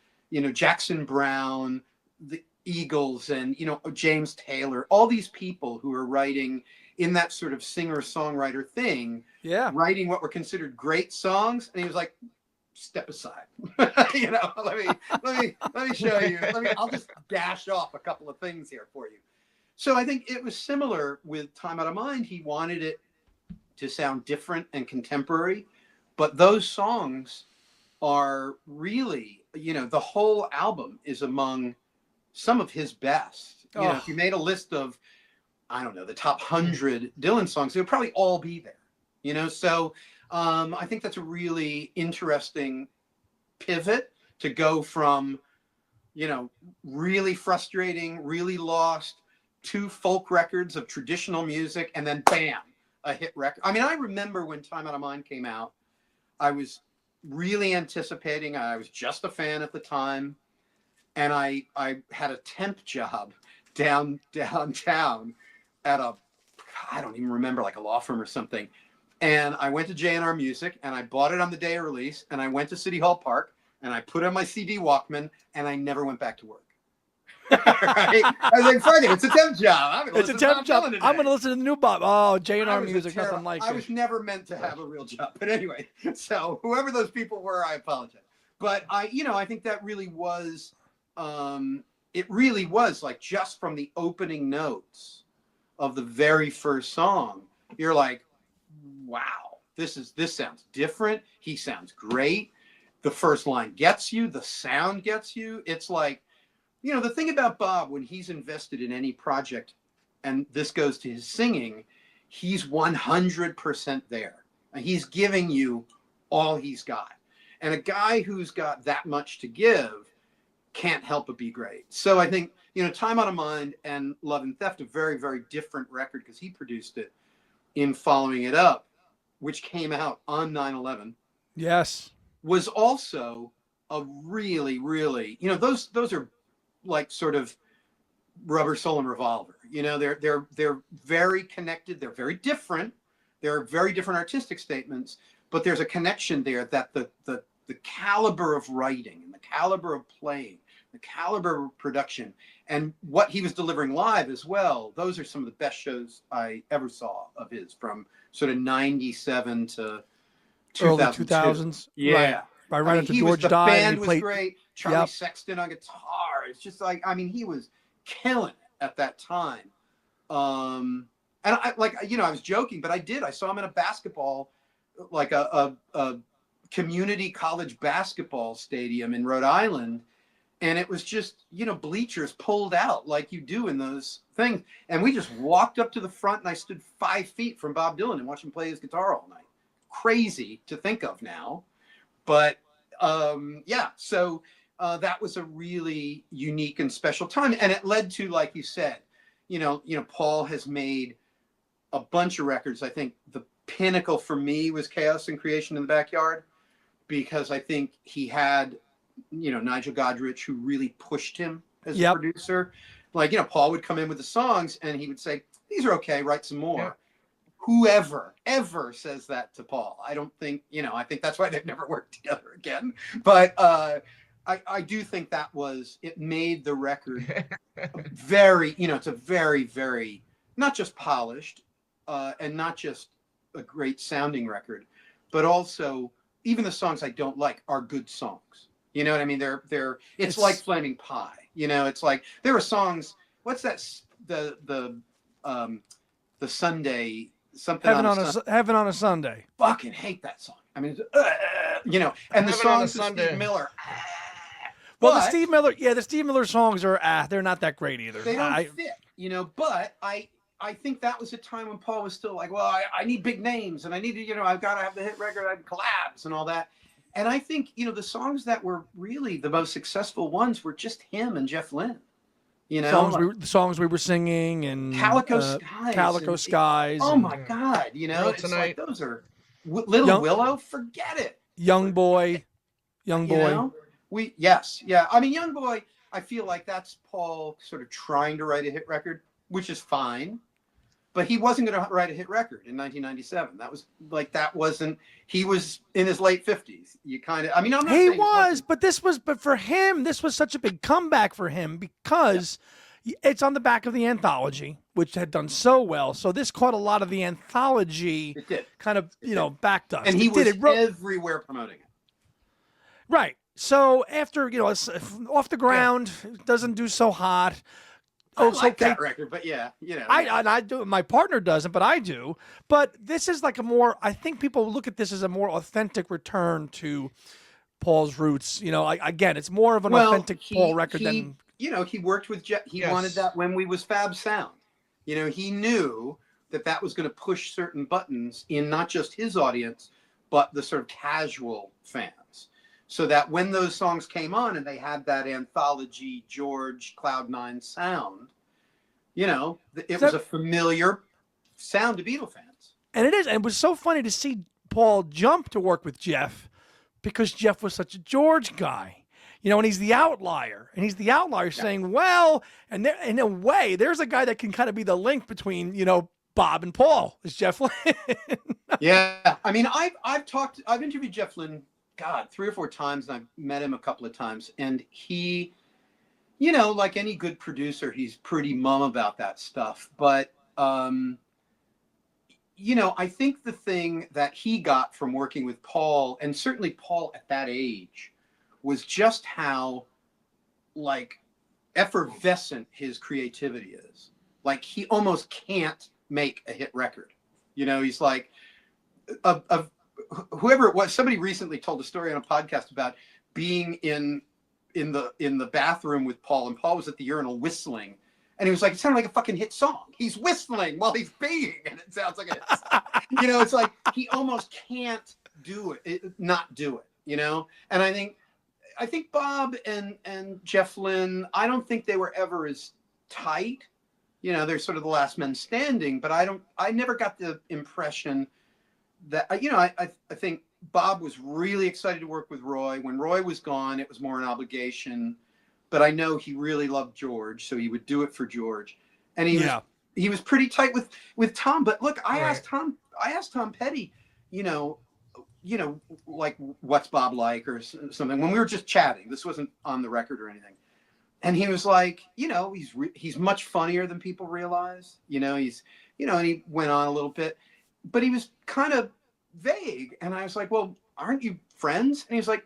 S3: Jackson Browne, the Eagles, and, James Taylor, all these people who are writing in that sort of singer-songwriter thing, writing what were considered great songs. And he was like, step aside. let me show you. I'll just dash off a couple of things here for you. So I think it was similar with Time Out of Mind. He wanted it to sound different and contemporary, but those songs are really, the whole album is among some of his best. If you made a list of, I don't know, the top 100 Dylan songs, they would probably all be there. So I think that's a really interesting pivot to go from, really frustrating, really lost, to folk records of traditional music, and then bam, a hit record. I mean, I remember when Time Out of Mind came out, I was really anticipating. I was just a fan at the time, and I had a temp job downtown at I don't even remember, like a law firm or something. And I went to J&R Music and I bought it on the day of release, and I went to City Hall Park and I put on my CD Walkman, and I never went back to work. Right? I was like, fuck it, it's a temp job.
S1: It's a temp job. I'm going to listen to the new Bob. Oh, J&R Music, nothing like it.
S3: I was never meant to have a real job. But anyway, so whoever those people were, I apologize. But I think that really was, it really was like, just from the opening notes of the very first song, you're like, wow, this sounds different. He sounds great. The first line gets you. The sound gets you. It's like, the thing about Bob, when he's invested in any project, and this goes to his singing, he's 100% there. And he's giving you all he's got. And a guy who's got that much to give can't help but be great. So I think, Time Out of Mind and Love and Theft, a very, very different record because he produced it in Following It Up, which came out on 9/11.
S1: Yes.
S3: Was also a really, really, those are like sort of Rubber Soul and Revolver. They're very connected. They're very different. They're very different artistic statements, but there's a connection there that the caliber of writing and the caliber of playing, the caliber of production, and what he was delivering live as well. Those are some of the best shows I ever saw of his, from sort of 97 to 2002.
S1: Early 2000s.
S3: Yeah.
S1: Right after George died.
S3: The band was great. Charlie Sexton on guitar. It's just like, he was killing it at that time. And I was joking, but I saw him in a basketball, like a community college basketball stadium in Rhode Island. And it was just, bleachers pulled out like you do in those things. And we just walked up to the front, and I stood 5 feet from Bob Dylan and watched him play his guitar all night. Crazy to think of now. But so that was a really unique and special time. And it led to, like you said, Paul has made a bunch of records. I think the pinnacle for me was Chaos and Creation in the Backyard, because I think he had, Nigel Godrich, who really pushed him as a producer. Like, Paul would come in with the songs and he would say, these are okay, write some more. Yep. Whoever ever says that to Paul, I don't think, I think that's why they've never worked together again. But I do think it made the record very, it's a very, very, not just polished and not just a great sounding record, but also even the songs I don't like are good songs. You know what I mean? It's like Flaming Pie. It's like there are songs. What's that? The Sunday something.
S1: Heaven on a Sunday.
S3: Fucking hate that song. I mean, and the songs of Steve Miller.
S1: Well, the Steve Miller songs are they're not that great either.
S3: They don't fit, but I think that was a time when Paul was still like, well, I need big names, and I need to, I've got to have the hit record, I'd collabs and all that. And I think, the songs that were really the most successful ones were just him and Jeff Lynne.
S1: The songs we were singing, and
S3: Calico Skies.
S1: Calico Skies.
S3: Oh my God. It's like those are Willow, forget it.
S1: Young Boy.
S3: Young Boy, I feel like that's Paul sort of trying to write a hit record, which is fine, but he wasn't going to write a hit record in 1997. He was in his late 50s.
S1: But for him, this was such a big comeback for him because it's on the back of the anthology, which had done so well. So this caught a lot of the anthology kind of, backed us.
S3: And he was everywhere promoting it.
S1: Right. So after, Off the Ground doesn't do so hot.
S3: I like that record, but
S1: I do. My partner doesn't, but I do. But this is like I think people look at this as a more authentic return to Paul's roots. Again, it's more of an authentic Paul record than.
S3: He worked with Jeff. He wanted that when we was Fab Sound. He knew that was going to push certain buttons in not just his audience, but the sort of casual fans. So that when those songs came on and they had that anthology George Cloud9 sound, it was a familiar sound to Beatle fans.
S1: And it is. And it was so funny to see Paul jump to work with Jeff because Jeff was such a George guy. And he's the outlier. And he's the outlier saying, well, and there, in a way, there's a guy that can kind of be the link between, Bob and Paul, is Jeff Lynne.
S3: Yeah. I mean, I've interviewed Jeff Lynne, 3 or 4 times, and I've met him a couple of times. And he, like any good producer, he's pretty mum about that stuff. But, I think the thing that he got from working with Paul, and certainly Paul at that age, was just how, effervescent his creativity is. Like, he almost can't make a hit record. He's like, of whoever it was. Somebody recently told a story on a podcast about being in the bathroom with Paul, and Paul was at the urinal whistling, and he was like, it sounded like a fucking hit song. He's whistling while he's peeing, and it sounds like a hit song. It's like he almost can't not do it. And I think Bob and Jeff Lynne, I don't think they were ever as tight. They're sort of the last men standing, but I never got the impression that, I think Bob was really excited to work with Roy. When Roy was gone, it was more an obligation, but I know he really loved George, so he would do it for George. And he was pretty tight with Tom. But look, I asked Tom Petty, like, what's Bob like or something, when we were just chatting. This wasn't on the record or anything. And he was like, he's much funnier than people realize. And he went on a little bit, but he was kind of vague. And I was like, well, aren't you friends? And he was like,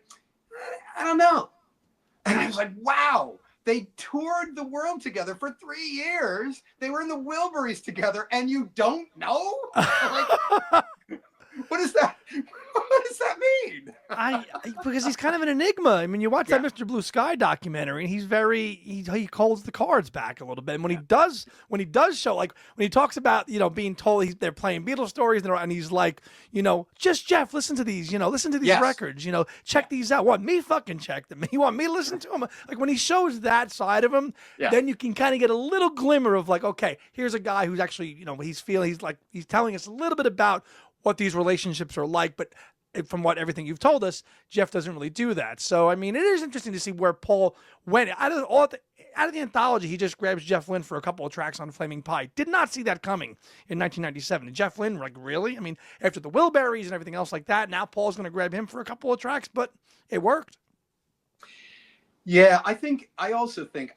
S3: I don't know. And I was like, wow, they toured the world together for 3 years. They were in the Wilburys together, and you don't know? Like, what is that? What does that mean?
S1: Because he's kind of an enigma. I mean, you watch that Mr. Blue Sky documentary, and he holds the cards back a little bit. And when he does show, like when he talks about being told they're playing Beatles stories, and he's like, just Jeff, listen to these, listen to these records, check these out. Want me fucking check them? You want me to listen to them? Like when he shows that side of him, then you can kind of get a little glimmer of like, okay, here's a guy who's actually, he's telling us a little bit about what these relationships are like, but from everything you've told us, Jeff doesn't really do that. So, I mean, it is interesting to see where Paul went. Out of the anthology, he just grabs Jeff Lynne for a couple of tracks on Flaming Pie. Did not see that coming in 1997. And Jeff Lynne, like, really? I mean, after the Wilburys and everything else like that, now Paul's going to grab him for a couple of tracks, but it worked.
S3: Yeah, I also think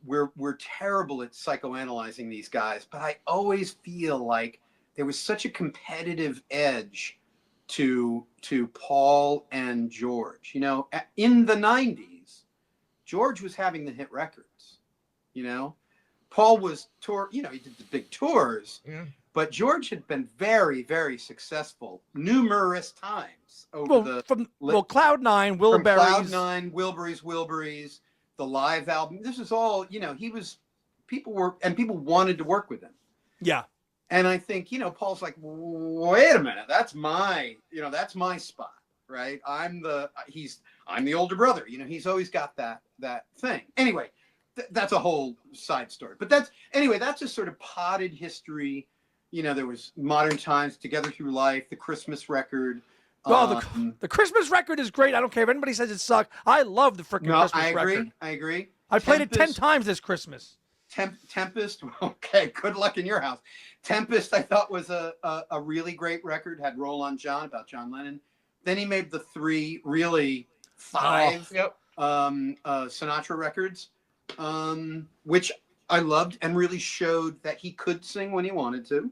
S3: we're terrible at psychoanalyzing these guys, but I always feel like there was such a competitive edge to Paul and George. In the 90s, George was having the hit records. Paul was he did the big tours, but George had been very, very successful numerous times over
S1: Cloud Nine, Wilburys.
S3: From Cloud Nine, Wilburys, the live album. This is all, people wanted to work with him.
S1: Yeah.
S3: And I think, Paul's like, wait a minute, that's my spot, right? I'm the older brother. He's always got that thing. Anyway, that's a whole side story. But that's a sort of potted history. There was Modern Times, Together Through Life, the Christmas record.
S1: Well, the Christmas record is great. I don't care if anybody says it sucked. I love the freaking Christmas record.
S3: I agree.
S1: I played it 10 times this Christmas.
S3: Tempest, okay, good luck in your house. Tempest, I thought, was a really great record. Had Roll on John about John Lennon. Then he made the five Sinatra records, which I loved and really showed that he could sing when he wanted to.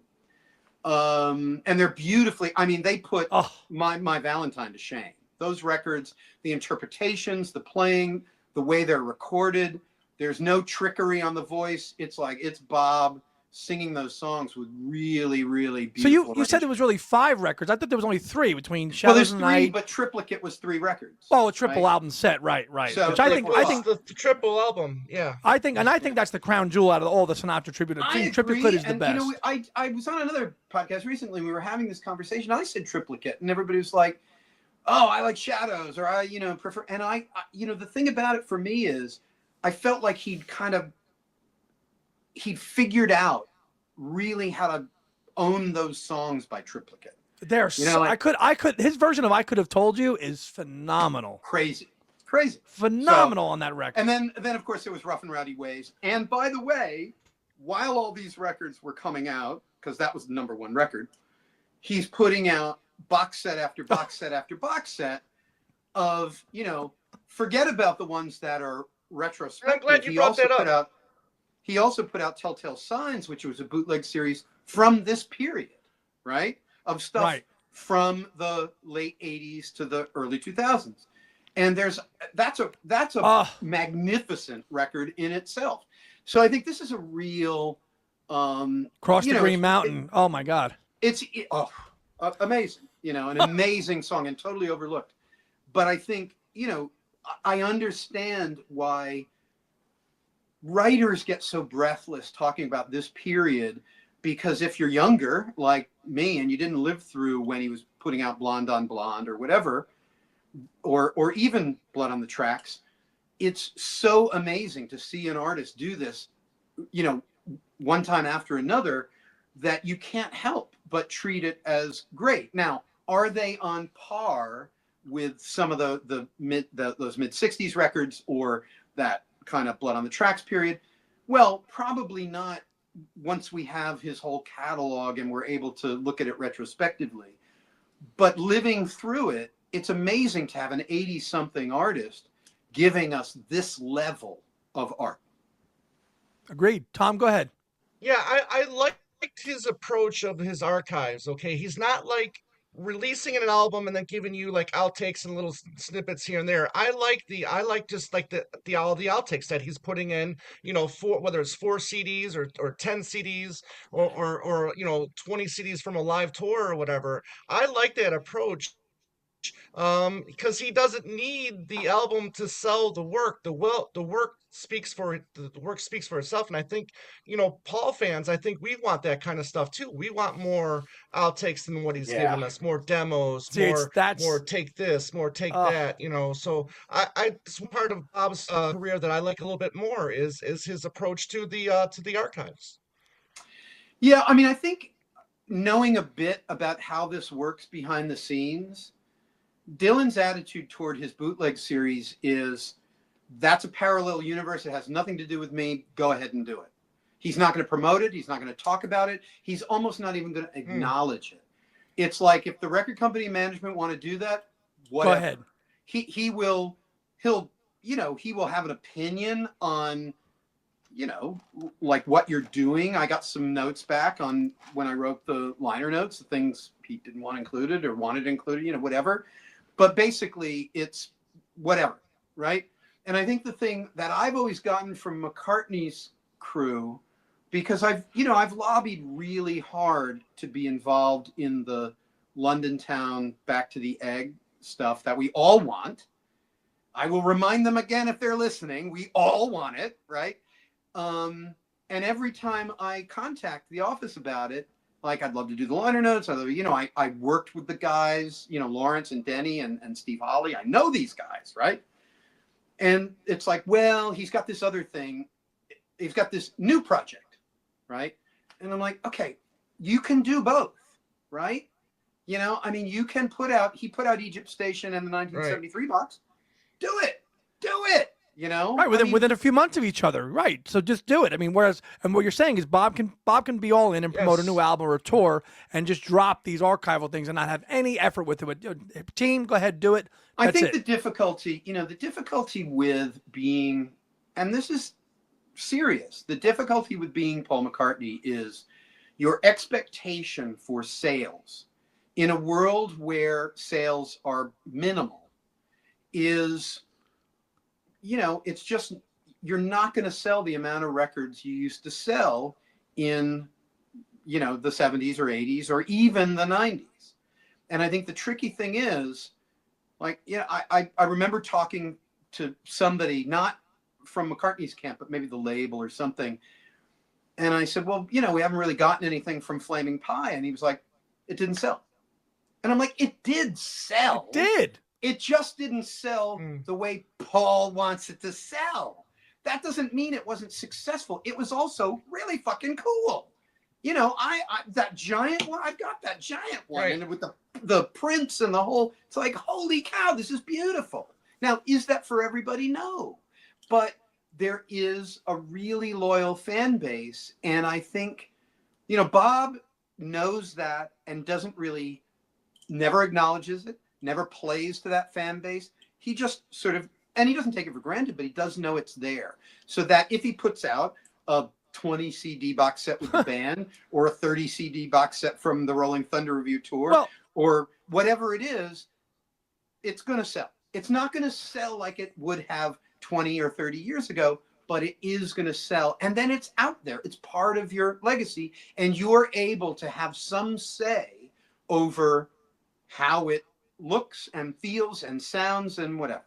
S3: And they're beautifully, they put my Valentine to shame. Those records, the interpretations, the playing, the way they're recorded. There's no trickery on the voice. It's like, it's Bob singing those songs with really, really beautiful.
S1: So you said there was really 5 records. I thought there was only 3 between Shadows and Night.
S3: Well, there's 3, but Triplicate was 3 records.
S1: Oh, a triple album set, right.
S2: So
S1: which I think
S2: the triple album, yeah.
S1: I think that's the crown jewel out of all the Sinatra tribute. Triplicate is the best.
S3: I was on another podcast recently. We were having this conversation. I said Triplicate, and everybody was like, "Oh, I like Shadows," or I prefer. And I the thing about it for me is, I felt like he'd figured out really how to own those songs by Triplicate.
S1: His version of I Could Have Told You is phenomenal.
S3: Crazy.
S1: Phenomenal on that record.
S3: And then of course there was Rough and Rowdy Ways. And by the way, while all these records were coming out, because that was the #1 record, he's putting out box set after box set after box set of, forget about the ones that are retrospective.
S2: I'm glad you brought that up.
S3: He also put out Telltale Signs, which was a bootleg series from this period, right? Of stuff from the late 80s to the early 2000s. And that's a magnificent record in itself. So I think this is a real
S1: Cross the Green Mountain. Oh my God.
S3: Amazing, you know, an amazing song and totally overlooked. But I think, you know, I understand why writers get so breathless talking about this period, because if you're younger like me and you didn't live through when he was putting out Blonde on Blonde or whatever, or even Blood on the Tracks, it's so amazing to see an artist do this, you know, one time after another, that you can't help but treat it as great. Now, are they on par with some of those mid 60s records or that kind of Blood on the Tracks period? Well, probably not once we have his whole catalog and we're able to look at it retrospectively. But living through it, it's amazing to have an 80-something artist giving us this level of art.
S1: Agreed. Tom, go ahead.
S2: Yeah, I liked his approach of his archives. Okay, he's not like releasing an album and then giving you like outtakes and little snippets here and there. I like just like the all the outtakes that he's putting in. You know, for whether it's 4 CDs or 10 CDs or you know 20 CDs from a live tour or whatever. I like that approach. Because he doesn't need the album to sell the work. The work speaks for the work speaks for itself. And I think, you know, Paul fans, I think we want that kind of stuff too. We want more outtakes than what he's given us, more demos,
S1: See,
S2: more take this, more take that, you know. So it's part of Bob's career that I like a little bit more is his approach to the archives.
S3: Yeah, I mean, I think knowing a bit about how this works behind the scenes, Dylan's attitude toward his bootleg series is, that's a parallel universe. It has nothing to do with me. Go ahead and do it. He's not going to promote it. He's not going to talk about it. He's almost not even going to acknowledge it. It's like, if the record company management want to do that, whatever.
S1: Go ahead.
S3: He'll have an opinion on, you know, like what you're doing. I got some notes back on when I wrote the liner notes, the things Pete didn't want included or wanted included, you know, whatever. But basically, it's whatever, right? And I think the thing that I've always gotten from McCartney's crew, because I've lobbied really hard to be involved in the London Town Back to the Egg stuff that we all want. I will remind them again if they're listening. We all want it, right? And every time I contact the office about it, like, I'd love to do the liner notes. I worked with the guys, you know, Lawrence and Denny and Steve Holly. I know these guys, right? And it's like, well, he's got this other thing. He's got this new project, right? And I'm like, okay, you can do both, right? You know, I mean, he put out Egypt Station and the 1973 box. Do it. You know,
S1: right, within a few months of each other, right? So just do it. I mean, what you're saying is Bob can be all in and promote a new album or a tour and just drop these archival things and not have any effort with it. Team, go ahead, do it.
S3: I think the difficulty with being, and this is serious, the difficulty with being Paul McCartney is your expectation for sales in a world where sales are minimal is, you know, it's just, you're not going to sell the amount of records you used to sell in, you know, the 70s or 80s or even the 90s. And I think the tricky thing is, like, you know, I remember talking to somebody, not from McCartney's camp, but maybe the label or something. And I said, well, you know, we haven't really gotten anything from Flaming Pie. And he was like, it didn't sell. And I'm like, it did sell.
S1: It did.
S3: It just didn't sell the way Paul wants it to sell. That doesn't mean it wasn't successful. It was also really fucking cool. You know, I that giant one, I've got that giant one, right, and with the prints and the whole, it's like, holy cow, this is beautiful. Now, is that for everybody? No. But there is a really loyal fan base. And I think, you know, Bob knows that and never acknowledges it, never plays to that fan base. He just sort of, and he doesn't take it for granted, but he does know it's there. So that if he puts out a 20 CD box set with the band or a 30 CD box set from the Rolling Thunder Review tour, or whatever it is, it's going to sell. It's not going to sell like it would have 20 or 30 years ago, but it is going to sell. And then it's out there. It's part of your legacy. And you're able to have some say over how it looks and feels and sounds and whatever.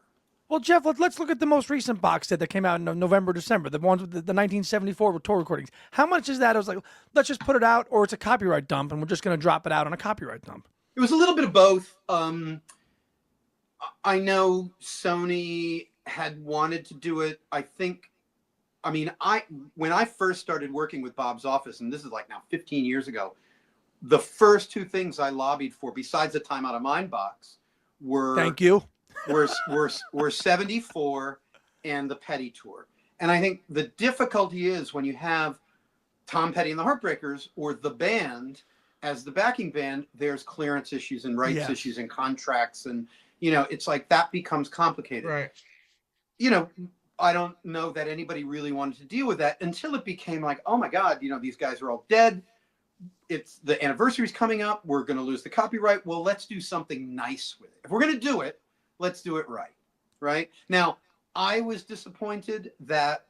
S1: Well, Jeff, let's look at the most recent box set that came out in November, December, the ones with the 1974 tour recordings. How much is that? I was like, let's just put it out, or it's a copyright dump, and we're just going to drop it out on a copyright dump.
S3: It was a little bit of both. I know Sony had wanted to do it. When I first started working with Bob's office, and this is like now 15 years ago, the first two things I lobbied for, besides the Time Out of Mind box, were
S1: thank you.
S3: were 74 and the Petty tour. And I think the difficulty is when you have Tom Petty and the Heartbreakers or the band as the backing band, there's clearance issues and rights issues and contracts, and it's like that becomes complicated.
S2: Right.
S3: I don't know that anybody really wanted to deal with that until it became like, oh my God, these guys are all dead. It's the anniversary's coming up. We're going to lose the copyright. Well, let's do something nice with it. If we're going to do it, let's do it right. Right now, I was disappointed that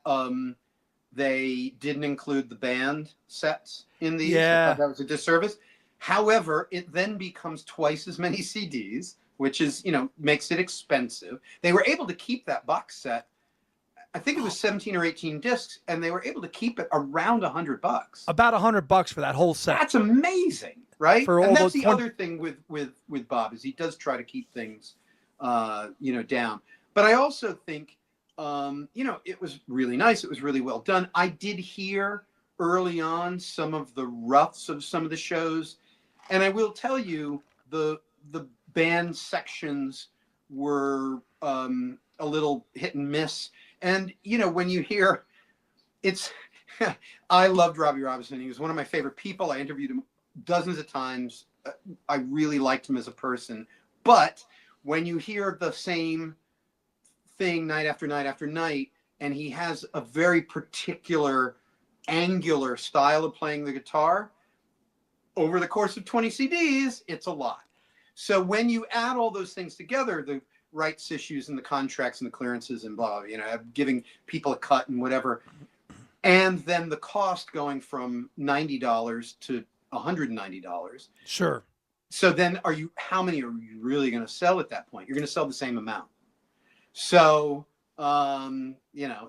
S3: they didn't include the band sets in these.
S1: Yeah,
S3: that was a disservice. However, it then becomes twice as many CDs, which is makes it expensive. They were able to keep that box set. I think it was 17 or 18 discs, and they were able to keep it around $100.
S1: About $100 for that whole set.
S3: That's amazing, right?
S1: For all
S3: and that's
S1: those
S3: the other thing with Bob is he does try to keep things, down. But I also think, it was really nice. It was really well done. I did hear early on some of the roughs of some of the shows, and I will tell you the band sections were a little hit and miss. And, when you hear I loved Robbie Robinson. He was one of my favorite people. I interviewed him dozens of times. I really liked him as a person. But when you hear the same thing night after night after night, and he has a very particular angular style of playing the guitar, over the course of 20 CDs, it's a lot. So when you add all those things together, the rights issues and the contracts and the clearances and blah, giving people a cut and whatever. And then the cost going from $90 to $190.
S1: Sure.
S3: So then how many are you really going to sell at that point? You're going to sell the same amount. So,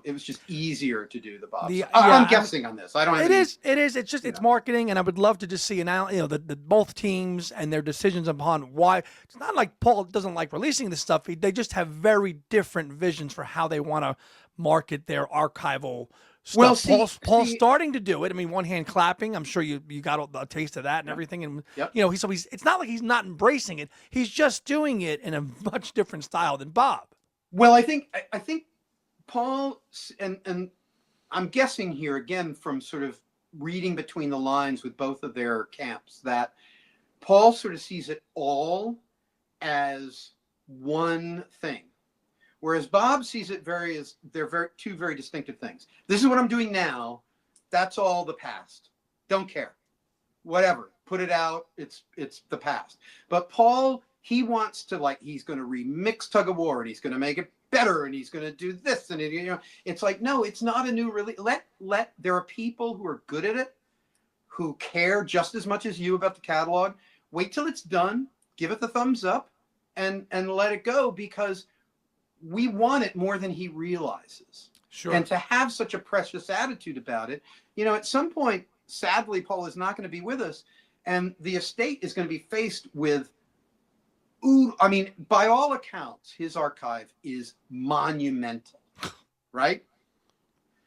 S3: it was just easier to do the Bob. I'm guessing on this. I don't have
S1: It is. It's just, it's marketing. And I would love to just see the both teams and their decisions upon why. It's not like Paul doesn't like releasing this stuff. They just have very different visions for how they want to market their archival stuff.
S3: Well,
S1: Paul's starting to do it. I mean, one hand clapping. I'm sure you got a taste of that and everything. And he's it's not like he's not embracing it. He's just doing it in a much different style than Bob.
S3: Well, I think Paul and I'm guessing here again from sort of reading between the lines with both of their camps that Paul sort of sees it all as one thing. Whereas Bob sees it as they're two very distinctive things. This is what I'm doing now. That's all the past. Don't care. Whatever. Put it out. It's the past. But Paul, he wants to he's going to remix Tug of War and he's going to make it better and he's going to do this and it's like, no, it's not a new release. There are people who are good at it, who care just as much as you about the catalog. Wait till it's done. Give it the thumbs up and let it go, because we want it more than he realizes.
S1: Sure.
S3: And to have such a precious attitude about it, at some point, sadly, Paul is not going to be with us, and the estate is going to be faced with, by all accounts, his archive is monumental, right?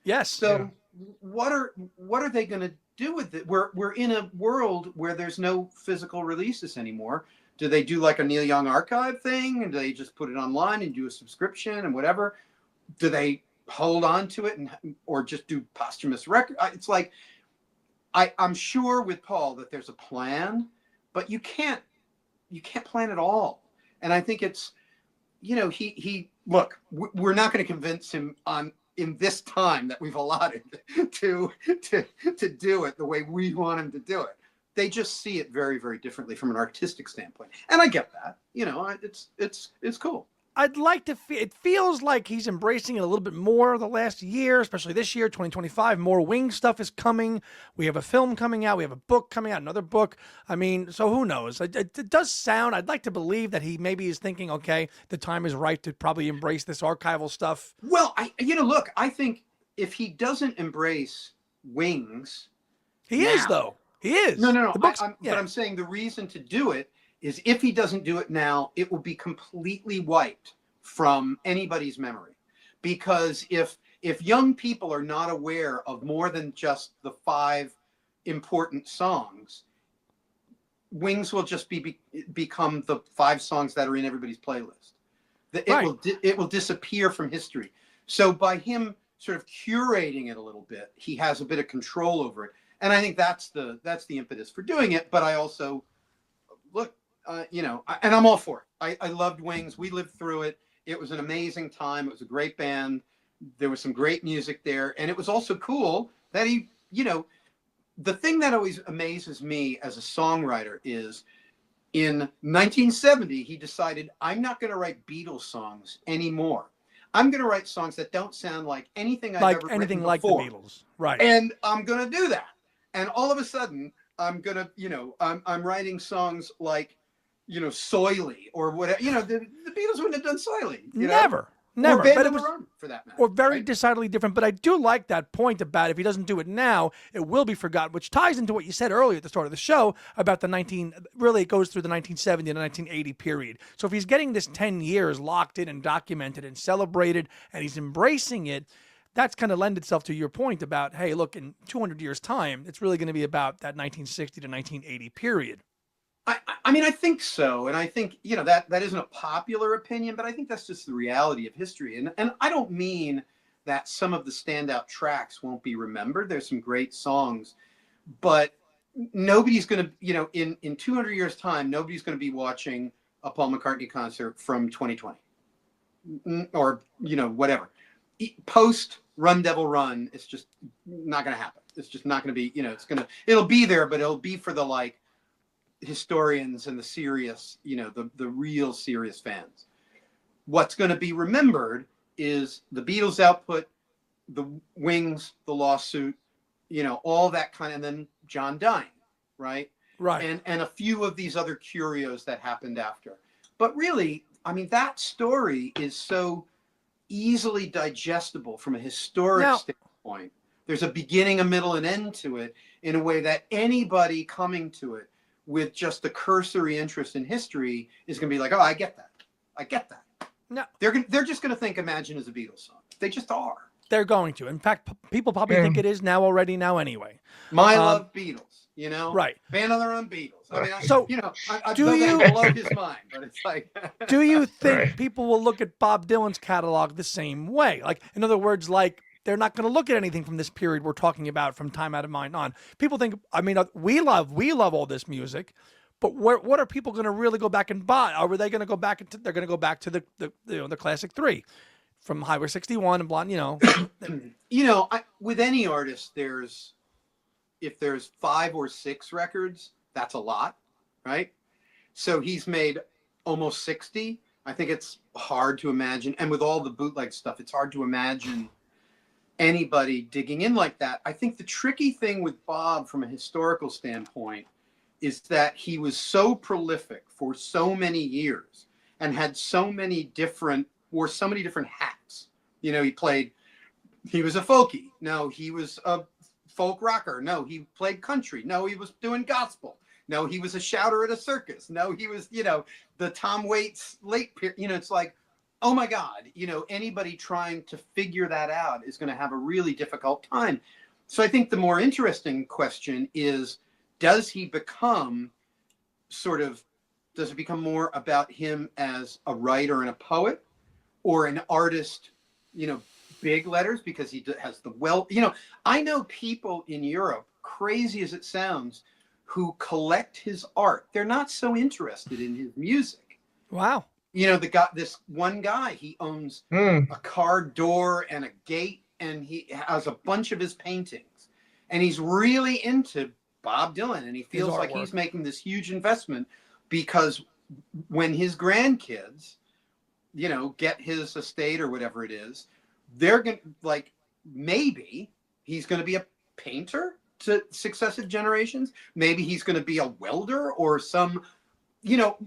S1: Yes.
S3: So what are they going to do with it? We're in a world where there's no physical releases anymore. Do they do like a Neil Young archive thing, and do they just put it online and do a subscription and whatever? Do they hold on to it or just do posthumous record? It's like, I'm sure with Paul that there's a plan, but you can't plan it all. And I think it's, we're not going to convince him in this time that we've allotted to do it the way we want him to do it. They just see it very, very differently from an artistic standpoint. And I get that, it's cool.
S1: I'd like to feel, it feels like he's embracing it a little bit more the last year, especially this year, 2025. More Wing stuff is coming. We have a film coming out. We have a book coming out, another book. I mean, so who knows? It does sound, I'd like to believe that he maybe is thinking, okay, the time is right to probably embrace this archival stuff.
S3: Well, look, I think if he doesn't embrace Wings,
S1: he is, though. He is.
S3: No.
S1: But
S3: I'm saying the reason to do it is if he doesn't do it now, it will be completely wiped from anybody's memory. Because if young people are not aware of more than just the 5 important songs, Wings will just become the 5 songs that are in everybody's playlist. It will disappear from history. So by him sort of curating it a little bit, he has a bit of control over it. And I think that's the impetus for doing it. But I also look, and I'm all for it. I loved Wings. We lived through it. It was an amazing time. It was a great band. There was some great music there. And it was also cool that he, the thing that always amazes me as a songwriter is in 1970, he decided, I'm not going to write Beatles songs anymore. I'm going to write songs that don't sound like anything I've ever written
S1: like
S3: before.
S1: the Beatles. Right.
S3: And I'm going to do that. And all of a sudden, I'm going to, I'm writing songs like, Soily or whatever. The Beatles wouldn't have done Soily.
S1: Never.
S3: Or Band
S1: but
S3: on
S1: it was,
S3: the Run, for that matter.
S1: Or very decidedly different. But I do like that point about if he doesn't do it now, it will be forgotten, which ties into what you said earlier at the start of the show about really it goes through the 1970 to 1980 period. So if he's getting this 10 years locked in and documented and celebrated and he's embracing it, that's kind of lend itself to your point about, hey, look, in 200 years' time, it's really going to be about that 1960 to 1980 period.
S3: I mean, I think so. And I think, that isn't a popular opinion, but I think that's just the reality of history. And I don't mean that some of the standout tracks won't be remembered. There's some great songs, but nobody's going to, in 200 years' time, nobody's going to be watching a Paul McCartney concert from 2020 or, whatever. Post Run Devil Run, it's just not going to happen. It's just not going to be, it'll be there, but it'll be for the historians and the serious, the real serious fans. What's going to be remembered is the Beatles output, the Wings, the lawsuit, all that kind, and then John dying, right?
S1: Right.
S3: And a few of these other curios that happened after. But really, I mean, that story is so easily digestible from a historic standpoint. There's a beginning, a middle, and end to it in a way that anybody coming to it with just a cursory interest in history is going to be like, oh, I get that.
S1: No,
S3: they're just going to think Imagine is a Beatles song. They just are.
S1: They're going to. In fact, people probably think it is now anyway.
S3: My Love Beatles,
S1: right?
S3: Band on Their Own Beatles. I mean, I
S1: do you
S3: blow his mind, but it's like,
S1: do you think people will look at Bob Dylan's catalog the same way? Like, in other words, they're not going to look at anything from this period we're talking about from Time Out of Mind on. People think, I mean, we love all this music, but what are people going to really go back and buy? Are they going to go back into? They're going to go back to the classic 3 from Highway 61 and Blonde.
S3: With any artist, if there's 5 or 6 records, that's a lot, right? So he's made almost 60. I think it's hard to imagine, and with all the bootleg stuff, it's hard to imagine anybody digging in like that. I think the tricky thing with Bob from a historical standpoint is that he was so prolific for so many years and had wore so many different hats. He was a folkie. No, he was a folk rocker. No, he played country. No, he was doing gospel. No, he was a shouter at a circus. No, he was, the Tom Waits late period. It's like, oh my God, anybody trying to figure that out is going to have a really difficult time. So I think the more interesting question is, does it become more about him as a writer and a poet or an artist, big letters, because he has I know people in Europe, crazy as it sounds, who collect his art. They're not so interested in his music.
S1: Wow.
S3: This one guy, he owns a car door and a gate, and he has a bunch of his paintings, and he's really into Bob Dylan, and he feels like he's making this huge investment because when his grandkids get his estate or whatever it is, they're going to, like, maybe he's going to be a painter to successive generations. Maybe he's going to be a welder or some,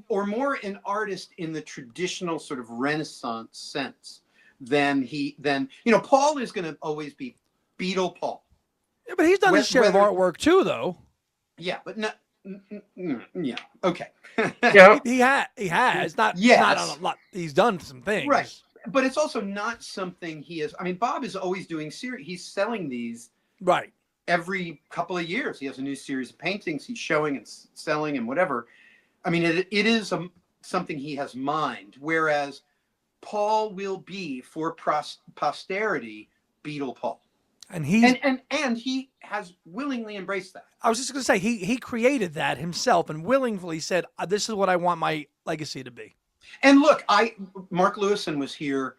S3: or more an artist in the traditional sort of Renaissance sense than Paul is going to always be Beatle Paul.
S1: Yeah, but he's done his share of artwork too, though.
S3: Yeah, but no, yeah, okay.
S1: Yeah, he has not. Yes. Not on a lot. He's done some things,
S3: right? But it's also not something he is. I mean, Bob is always doing series. He's selling these
S1: right
S3: every couple of years. He has a new series of paintings he's showing and selling and whatever. I mean, it is something he has mined. Whereas Paul will be for posterity Beatle Paul. And he has willingly embraced that.
S1: I was just going to say he created that himself and willingly said, "This is what I want my legacy to be."
S3: And look, Mark Lewison was here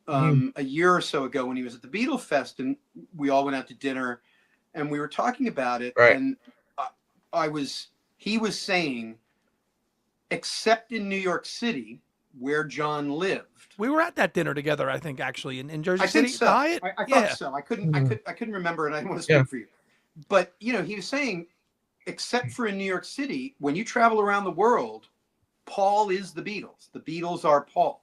S3: a year or so ago when he was at the Beatle Fest, and we all went out to dinner, and we were talking about it.
S2: Right.
S3: And he was saying, except in New York City, where John lived.
S1: We were at that dinner together, I think, actually, in Jersey City.
S3: I think so. I thought so. I couldn't remember, and I didn't want to speak for you. But he was saying, except for in New York City, when you travel around the world, Paul is the Beatles. The Beatles are Paul.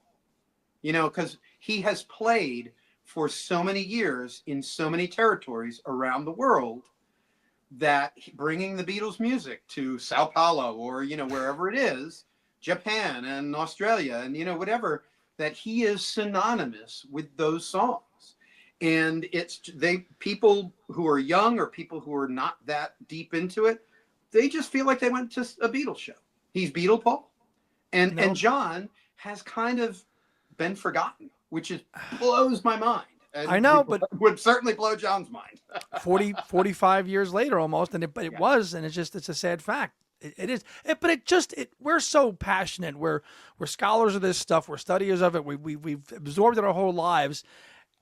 S3: Because he has played for so many years in so many territories around the world that bringing the Beatles music to Sao Paulo or wherever it is, Japan and Australia and whatever, that he is synonymous with those songs. And people who are young or people who are not that deep into it, they just feel like they went to a Beatles show. He's Beatle Paul. And John has kind of been forgotten, which blows my mind. And
S1: I know, but
S3: would certainly blow John's mind.
S1: 45 years later almost, but it was, and it's a sad fact. It is, but we're so passionate. We're scholars of this stuff. We're studiers of it. We've absorbed it our whole lives.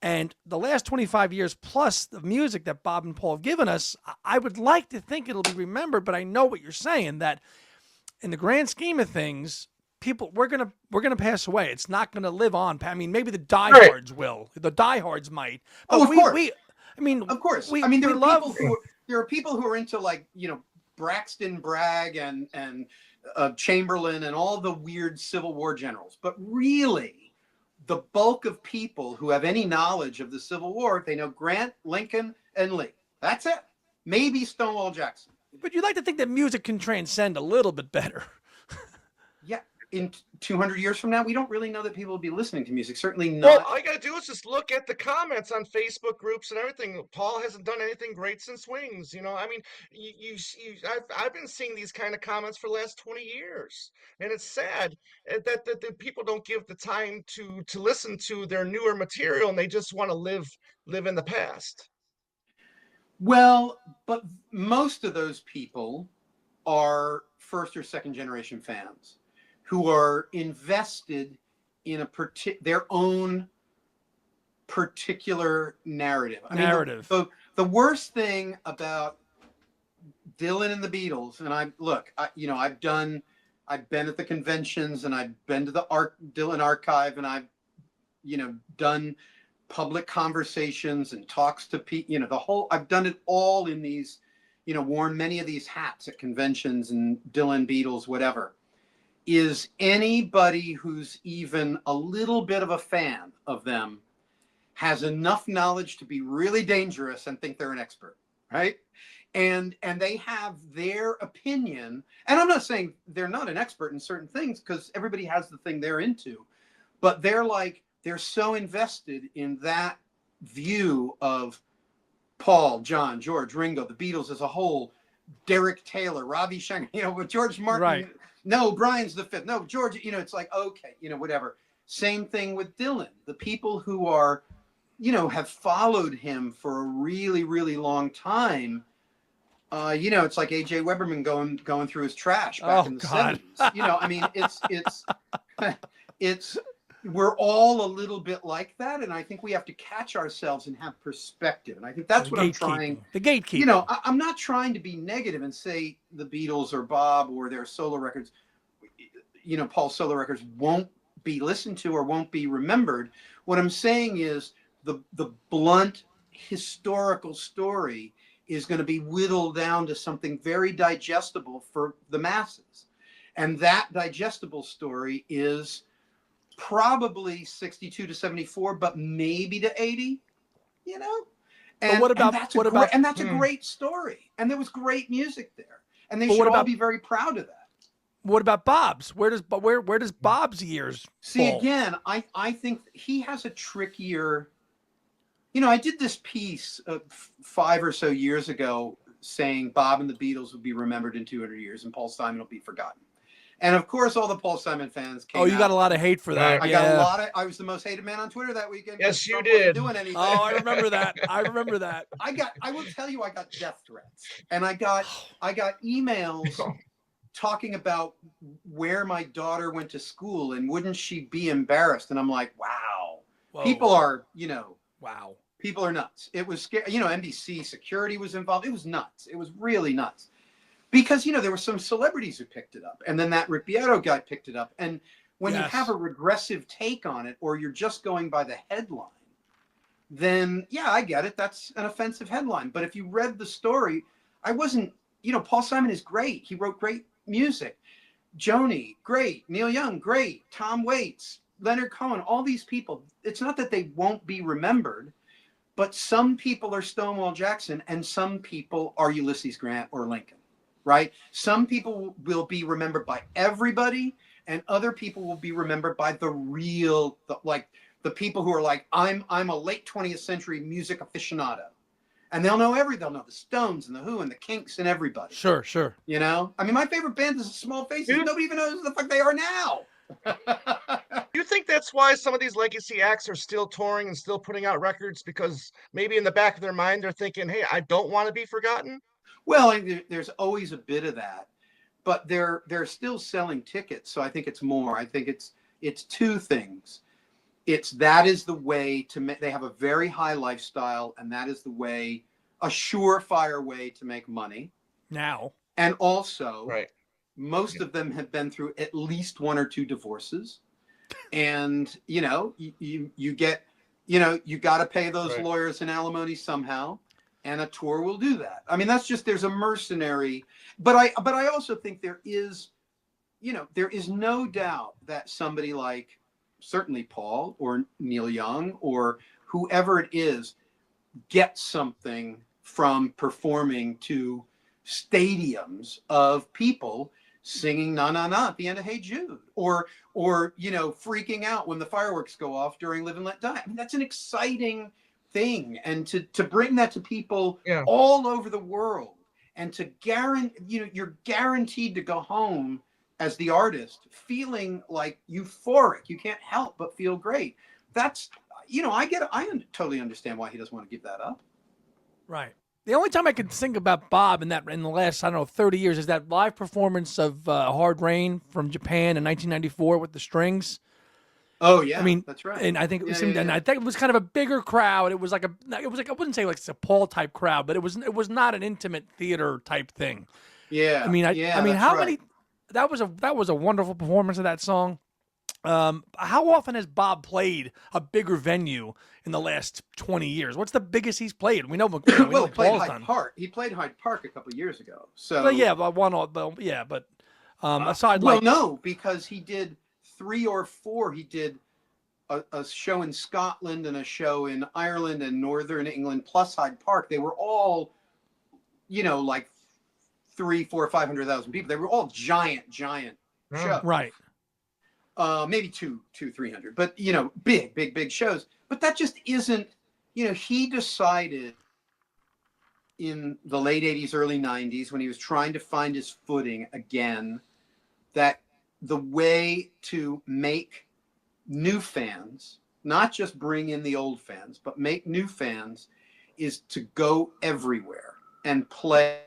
S1: And the last 25 years plus the music that Bob and Paul have given us, I would like to think it'll be remembered, but I know what you're saying, that in the grand scheme of things, we're gonna pass away. It's not gonna live on. I mean, maybe the diehards will. The diehards might. But
S3: of course.
S1: Of course.
S3: There are people who are into, like, Braxton Bragg and Chamberlain and all the weird Civil War generals. But really, the bulk of people who have any knowledge of the Civil War, they know Grant, Lincoln, and Lee. That's it. Maybe Stonewall Jackson.
S1: But you'd like to think that music can transcend a little bit better.
S3: Yeah. In 200 years from now, we don't really know that people will be listening to music. Certainly not.
S2: Well, all you got to do is just look at the comments on Facebook groups and everything. Paul hasn't done anything great since Wings. I mean, I've been seeing these kind of comments for the last 20 years, and it's sad that people don't give the time to listen to their newer material, and they just want to live in the past.
S3: Well, but most of those people are first or second generation fans who are invested in their own particular narrative. I mean, the worst thing about Dylan and the Beatles, and I've been at the conventions and I've been to the Dylan archive, and I've, done public conversations and talks to people, I've done it all in these, worn many of these hats at conventions and Dylan, Beatles, whatever. Is anybody who's even a little bit of a fan of them has enough knowledge to be really dangerous and think they're an expert, right? And they have their opinion. And I'm not saying they're not an expert in certain things, because everybody has the thing they're into. But they're so invested in that view of Paul, John, George, Ringo, the Beatles as a whole, Derek Taylor, Ravi Shankar, with George Martin.
S1: Right.
S3: No, Brian's the fifth. No, George, it's like, okay, whatever. Same thing with Dylan. The people who are, have followed him for a really, really long time. It's like A.J. Weberman going through his trash back in the 70s. I mean, it's we're all a little bit like that. And I think we have to catch ourselves and have perspective. And I think that's what I'm trying.
S1: The gatekeeper.
S3: I'm not trying to be negative and say the Beatles or Bob or their solo records, Paul's solo records won't be listened to or won't be remembered. What I'm saying is the blunt historical story is going to be whittled down to something very digestible for the masses. And that digestible story is probably 62 to 74, but maybe to 80, you know? And
S1: what about
S3: that's a great story. And there was great music there. And they
S1: But
S3: should
S1: what
S3: all
S1: about-
S3: be very proud of that.
S1: What about Bob's? Where does Bob's years
S3: See,
S1: fall?
S3: again, I think he has a trickier. You know, I did this piece 5 or so years ago saying Bob and the Beatles will be remembered in 200 years and Paul Simon will be forgotten. And of course, all the Paul Simon fans came.
S1: Oh, you got a lot of hate for that.
S3: I got a lot of. I was the most hated man on Twitter that weekend.
S2: Yes, you
S3: Trump
S2: did.
S3: wasn't doing anything.
S1: Oh, I remember that. I
S3: will tell you, I got death threats, and I got emails talking about where my daughter went to school and wouldn't she be embarrassed? And I'm like, wow,
S1: Whoa.
S3: people are,
S1: Wow.
S3: People are nuts. It was scary. NBC security was involved. It was nuts. It was really nuts. Because, there were some celebrities who picked it up. And then that Rick Beato guy picked it up. And when you have a regressive take on it, or you're just going by the headline, then, yeah, I get it. That's an offensive headline. But if you read the story, I wasn't, Paul Simon is great. He wrote great music. Joni, great. Neil Young, great. Tom Waits, Leonard Cohen, all these people. It's not that they won't be remembered, but some people are Stonewall Jackson and some people are Ulysses Grant or Lincoln. Right? Some people will be remembered by everybody, and other people will be remembered by the people who are like, I'm a late 20th century music aficionado. And they'll know the Stones and the Who and the Kinks and everybody.
S1: Sure.
S3: My favorite band is Small Faces. Nobody even knows who the fuck they are now.
S2: You think that's why some of these legacy acts are still touring and still putting out records? Because maybe in the back of their mind, they're thinking, hey, I don't want to be forgotten?
S3: Well, there's always a bit of that, but they're still selling tickets. So I think it's more. I think it's two things. That is the way to make. They have a very high lifestyle, and that is the way, a surefire way to make money.
S1: Now,
S3: and also,
S2: right.
S3: Most of them have been through at least 1 or 2 divorces, and you get, you got to pay those lawyers and alimony somehow. And a tour will do that. That's just, there's a mercenary, but I also think there is no doubt that somebody like certainly Paul or Neil Young or whoever it is gets something from performing to stadiums of people singing "Na Na Na" at the end of "Hey Jude," or freaking out when the fireworks go off during "Live and Let Die." That's an exciting thing, and to bring that to people all over the world, and to you're guaranteed to go home as the artist feeling like euphoric. You can't help but feel great. That's I totally understand why he doesn't want to give that up.
S1: Right. The only time I can think about Bob in the last 30 years is that live performance of Hard Rain from Japan in 1994 with the strings.
S3: Oh yeah, that's right.
S1: And I think it was, and I think it was kind of a bigger crowd. It was like I wouldn't say like it's a Paul type crowd, but it was not an intimate theater type thing.
S3: Yeah.
S1: How many? That was a wonderful performance of that song. How often has Bob played a bigger venue in the last 20 years? What's the biggest he's played? We know.
S3: He played Hyde Park. He played Hyde Park a couple of years ago. So aside, no, because he did 3 or 4. He did a show in Scotland and a show in Ireland and Northern England plus Hyde Park. They were all, like 300, 400, 500,000 people. They were all giant shows.
S1: Right.
S3: Maybe 200, 300, but big shows. But that just isn't, he decided in the late 80s, early 90s, when he was trying to find his footing again, that the way to make new fans, not just bring in the old fans, but make new fans, is to go everywhere and play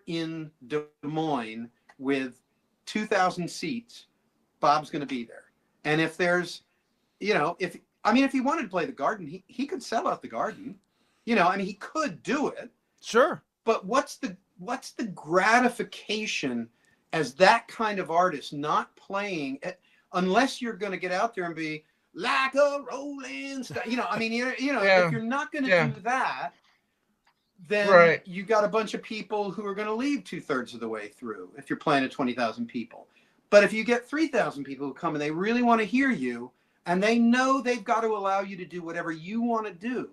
S3: in Des Moines with 2,000 seats. Bob's going to be there. And if there's, if he wanted to play the Garden, he could sell out the Garden. He could do it.
S1: Sure.
S3: But what's the gratification as that kind of artist, not playing, unless you're going to get out there and be like a rolling star, I mean, if you're not going to do that, then you got a bunch of people who are going to leave 2/3 of the way through if you're playing at 20,000 people. But if you get 3,000 people who come and they really want to hear you, and they know they've got to allow you to do whatever you want to do,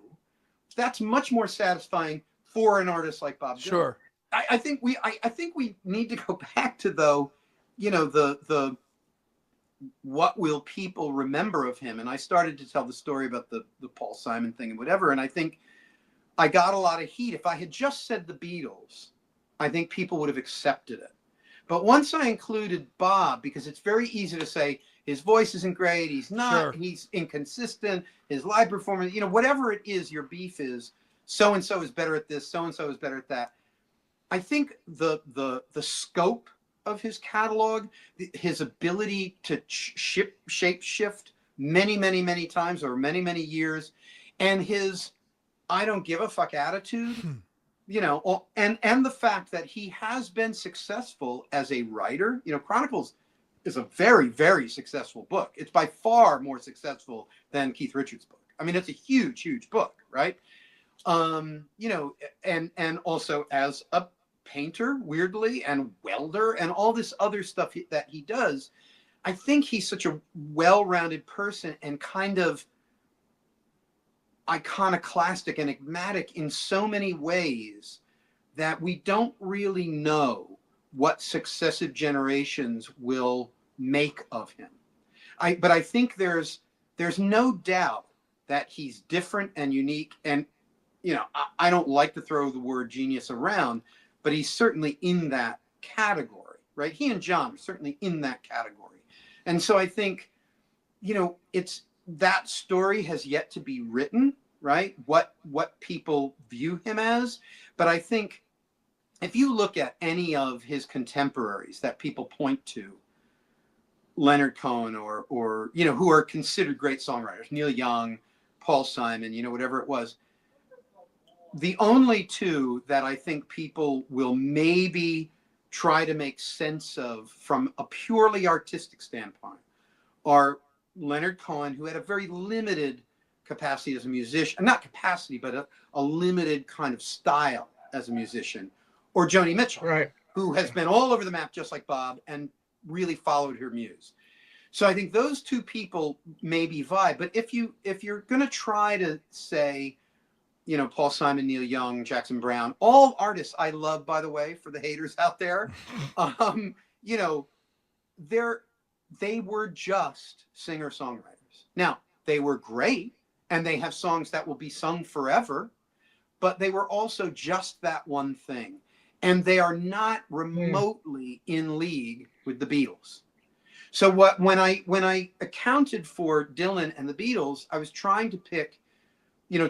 S3: that's much more satisfying for an artist like Bob Dylan.
S1: Sure.
S3: I think we need to go back to, though, the what will people remember of him? And I started to tell the story about the Paul Simon thing and whatever. And I think I got a lot of heat. If I had just said the Beatles, I think people would have accepted it. But once I included Bob, because it's very easy to say his voice isn't great, he's not, he's inconsistent, his live performance, whatever it is, your beef is, so-and-so is better at this, so-and-so is better at that. I think the scope of his catalog, his ability to shape shift many, many, many times over many, many years, and his I don't give a fuck attitude, and the fact that he has been successful as a writer. Chronicles is a very, very successful book. It's by far more successful than Keith Richards' book. I mean, it's a huge, huge book, right? And also as a painter, weirdly, and welder, and all this other stuff that he does, I think he's such a well-rounded person and kind of iconoclastic, enigmatic in so many ways that we don't really know what successive generations will make of him. But I think there's no doubt that he's different and unique. And, I don't like to throw the word genius around, but he's certainly in that category, right? He and John are certainly in that category. And so I think, it's that story has yet to be written, right? What people view him as. But I think if you look at any of his contemporaries that people point to, Leonard Cohen or who are considered great songwriters, Neil Young, Paul Simon, whatever it was, the only two that I think people will maybe try to make sense of from a purely artistic standpoint are Leonard Cohen, who had a very limited capacity as a musician, not capacity, but a limited kind of style as a musician, or Joni Mitchell,
S2: right,
S3: who has been all over the map just like Bob and really followed her muse. So I think those two people maybe vibe. But if you're going to try to say, Paul Simon, Neil Young, Jackson Browne, all artists I love, by the way, for the haters out there, they were just singer-songwriters. Now, they were great, and they have songs that will be sung forever, but they were also just that one thing. And they are not remotely in league with the Beatles. So when I accounted for Dylan and the Beatles, I was trying to pick,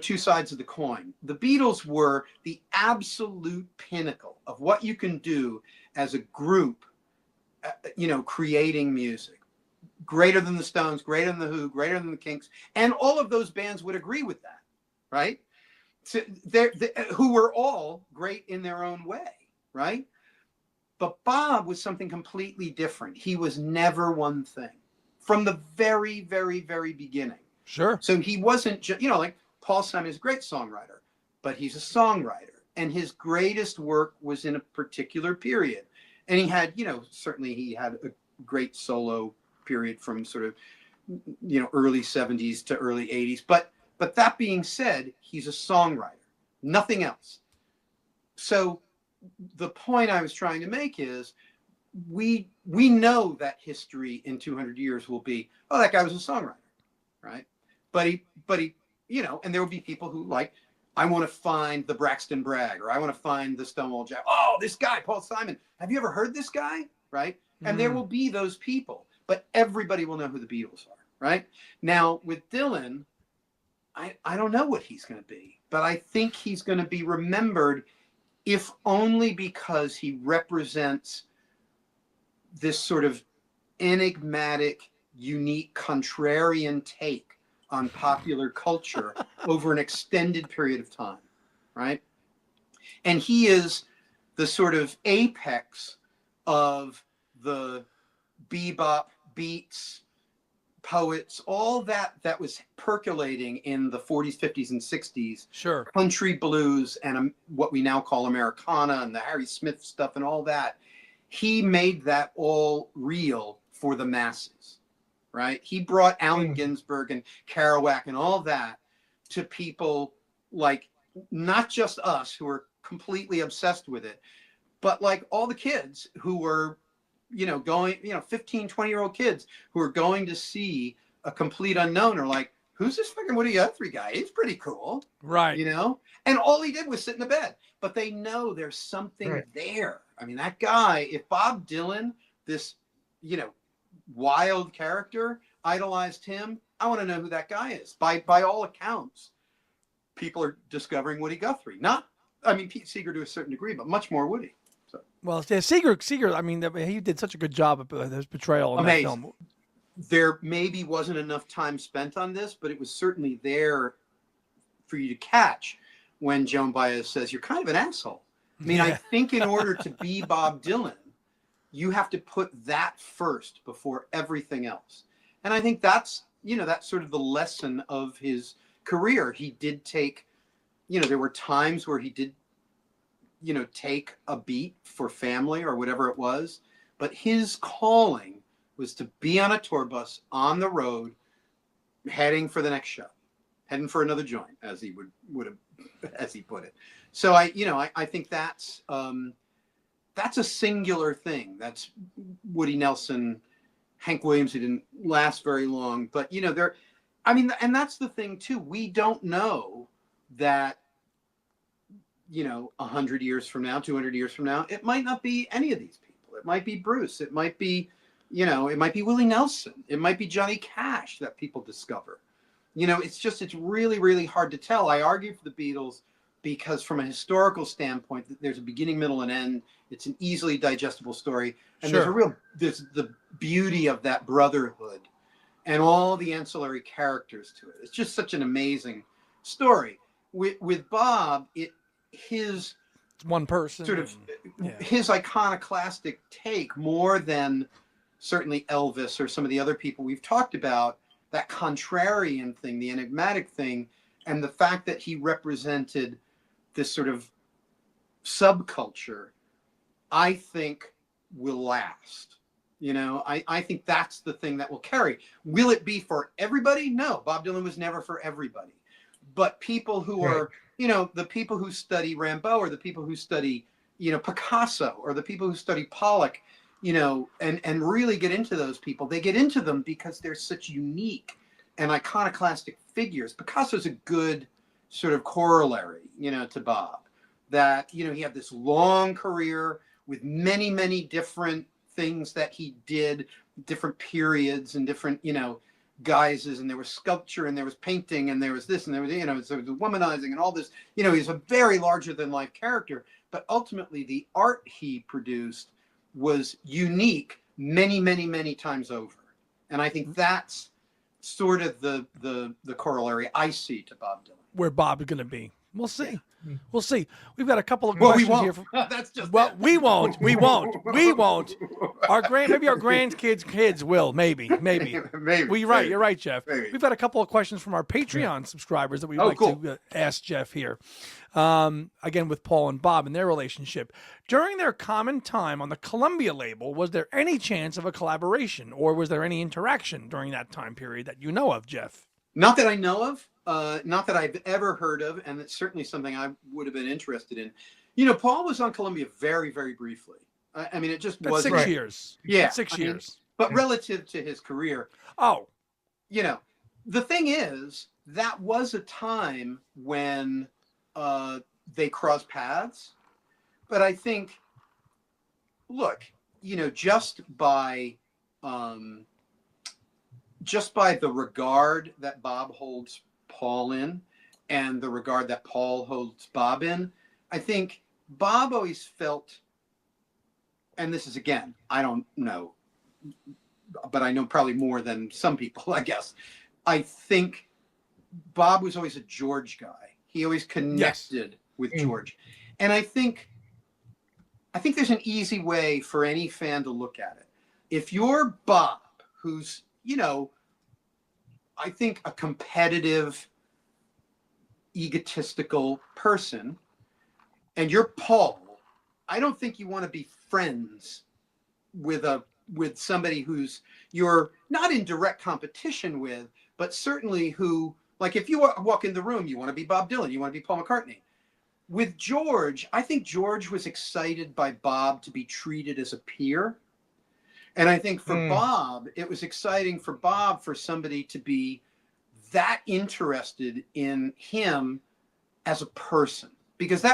S3: two sides of the coin. The Beatles were the absolute pinnacle of what you can do as a group, creating music. Greater than the Stones, greater than the Who, greater than the Kinks, and all of those bands would agree with that, right? So who were all great in their own way, right? But Bob was something completely different. He was never one thing from the very, very, very beginning.
S1: Sure.
S3: So he wasn't just, like Paul Simon is a great songwriter, but he's a songwriter, and his greatest work was in a particular period. And he had, certainly he had a great solo period from sort of, early 70s to early 80s. But that being said, he's a songwriter, nothing else. So the point I was trying to make is we know that history in 200 years will be, oh, that guy was a songwriter, right? But he, and there will be people who I want to find the Braxton Bragg, or I want to find the Stonewall Jack. Oh, this guy, Paul Simon. Have you ever heard this guy? Right? And there will be those people, but everybody will know who the Beatles are, right? Now, with Dylan, I don't know what he's going to be, but I think he's going to be remembered if only because he represents this sort of enigmatic, unique, contrarian take on popular culture over an extended period of time, right? And he is the sort of apex of the bebop beats, poets, all that was percolating in the 40s, 50s, and 60s.
S1: Sure.
S3: Country blues and what we now call Americana and the Harry Smith stuff and all that. He made that all real for the masses, right? He brought Allen Ginsberg and Kerouac and all that to people like not just us who are completely obsessed with it, but like all the kids who were, going, 15, 20-year-old kids who are going to see a complete unknown are like, who's this fucking Woody Guthrie guy? He's pretty cool.
S1: Right.
S3: And all he did was sit in the bed, but they know there's something there. I mean, that guy, if Bob Dylan, this, wild character, idolized him, I want to know who that guy is. By all accounts, people are discovering Woody Guthrie. Pete Seeger to a certain degree, but much more Woody. So.
S1: Well, yeah, Seeger, I mean, he did such a good job of his portrayal in that film.
S3: There maybe wasn't enough time spent on this, but it was certainly there for you to catch when Joan Baez says, you're kind of an asshole. I mean, I think in order to be Bob Dylan, you have to put that first before everything else. And I think that's sort of the lesson of his career. He did take, there were times where he did, take a beat for family or whatever it was. But his calling was to be on a tour bus on the road, heading for the next show, heading for another joint, as he would have, as he put it. So I think that's a singular thing. That's Woody Nelson, Hank Williams, who didn't last very long, but and that's the thing too. We don't know that, 100 years from now, 200 years from now, it might not be any of these people. It might be Bruce. It might be, it might be Willie Nelson. It might be Johnny Cash that people discover. It's really, really hard to tell. I argue for the Beatles because from a historical standpoint, there's a beginning, middle, and end. It's an easily digestible story. And there's the beauty of that brotherhood and all the ancillary characters to it. It's just such an amazing story. With Bob, his
S1: one person
S3: sort of his iconoclastic take, more than certainly Elvis or some of the other people we've talked about, that contrarian thing, the enigmatic thing, and the fact that he represented this sort of subculture, I think will last. I think that's the thing that will carry. Will it be for everybody? No, Bob Dylan was never for everybody. But people who are, the people who study Rimbaud, or the people who study, Picasso, or the people who study Pollock, and really get into those people, they get into them because they're such unique and iconoclastic figures. Picasso's a good sort of corollary, to Bob, that, he had this long career with many, many different things that he did, different periods and different, guises, and there was sculpture and there was painting and there was this and there was, there was womanizing and all this, he's a very larger than life character, but ultimately the art he produced was unique many, many, many times over. And I think that's sort of the corollary I see to Bob Dylan.
S1: Where Bob is going to be. We'll see. We'll see. We've got a couple of questions here.
S3: That's just
S1: we won't. We won't. Maybe our kids will. Maybe. You're right, Jeff.
S3: Maybe.
S1: We've got a couple of questions from our Patreon subscribers that we'd like to ask Jeff here. Again, with Paul and Bob and their relationship. During their common time on the Columbia label, was there any chance of a collaboration, or was there any interaction during that time period that you know of, Jeff?
S3: Not that I know of. Not that I've ever heard of, and it's certainly something I would have been interested in. Paul was on Columbia very, very briefly. I mean, it just was
S1: 6 years.
S3: Yeah,
S1: 6 years.
S3: But relative to his career, the thing is, that was a time when they crossed paths. But I think, look, just by the regard that Bob holds Paul in, and the regard that Paul holds Bob in, I think Bob always felt, and this is, again, I don't know, but I know probably more than some people, I guess. I think Bob was always a George guy. He always connected with George. And I think there's an easy way for any fan to look at it. if you're Bob, who's, you know, I think a competitive, egotistical person, and you're Paul, I don't think you want to be friends with somebody who's you're not in direct competition with, but certainly who, like, if you walk in the room, you want to be Bob Dylan, you want to be Paul McCartney. With George, I think George was excited by Bob to be treated as a peer. And I think for Bob, it was exciting for Bob for somebody to be that interested in him as a person, because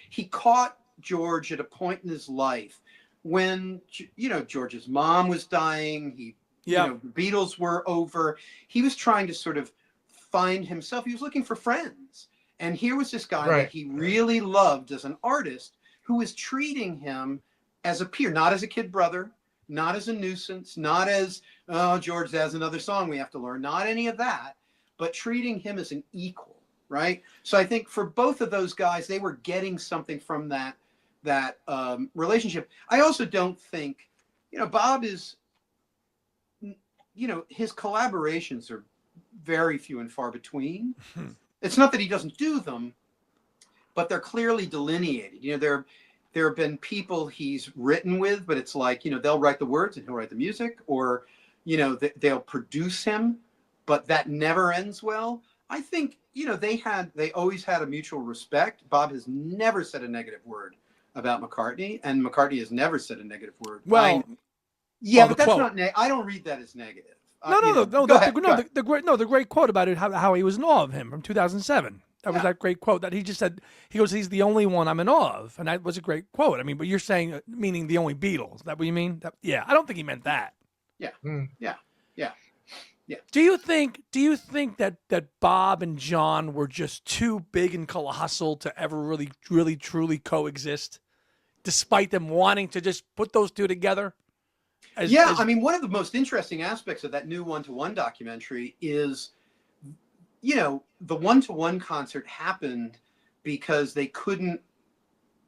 S3: he caught George at a point in his life when, you know, George's mom was dying. You know, the Beatles were over. He was trying to sort of find himself. He was looking for friends. And here was this guy that he really loved as an artist, who was treating him as a peer, not as a kid brother, not as a nuisance, not as, oh, George, there's another song we have to learn, not any of that, but treating him as an equal, right? So I think for both of those guys, they were getting something from that relationship. I also don't think, you know, Bob is, you know, his collaborations are very few and far between. It's not that he doesn't do them, but they're clearly delineated. You know, there have been people he's written with, but it's like, you know, they'll write the words and he'll write the music, or, you know, they'll produce him, but that never ends well. I think, you know, they always had a mutual respect. Bob has never said a negative word about McCartney, and McCartney has never said a negative word.
S1: Well,
S3: but that's not. I don't read that as negative.
S1: The great quote about it, how he was in awe of him from 2007. That was that great quote that he just said. He goes, "He's the only one I'm in awe of," and that was a great quote. I mean, but you're saying meaning the only Beatles. Is that what you mean? I don't think he meant that.
S3: Yeah.
S1: Do you think that Bob and John were just too big and colossal to ever really, really, truly coexist, despite them wanting to just put those two together?
S3: I mean, one of the most interesting aspects of that new one-to-one documentary is, you know, the one-to-one concert happened because they couldn't,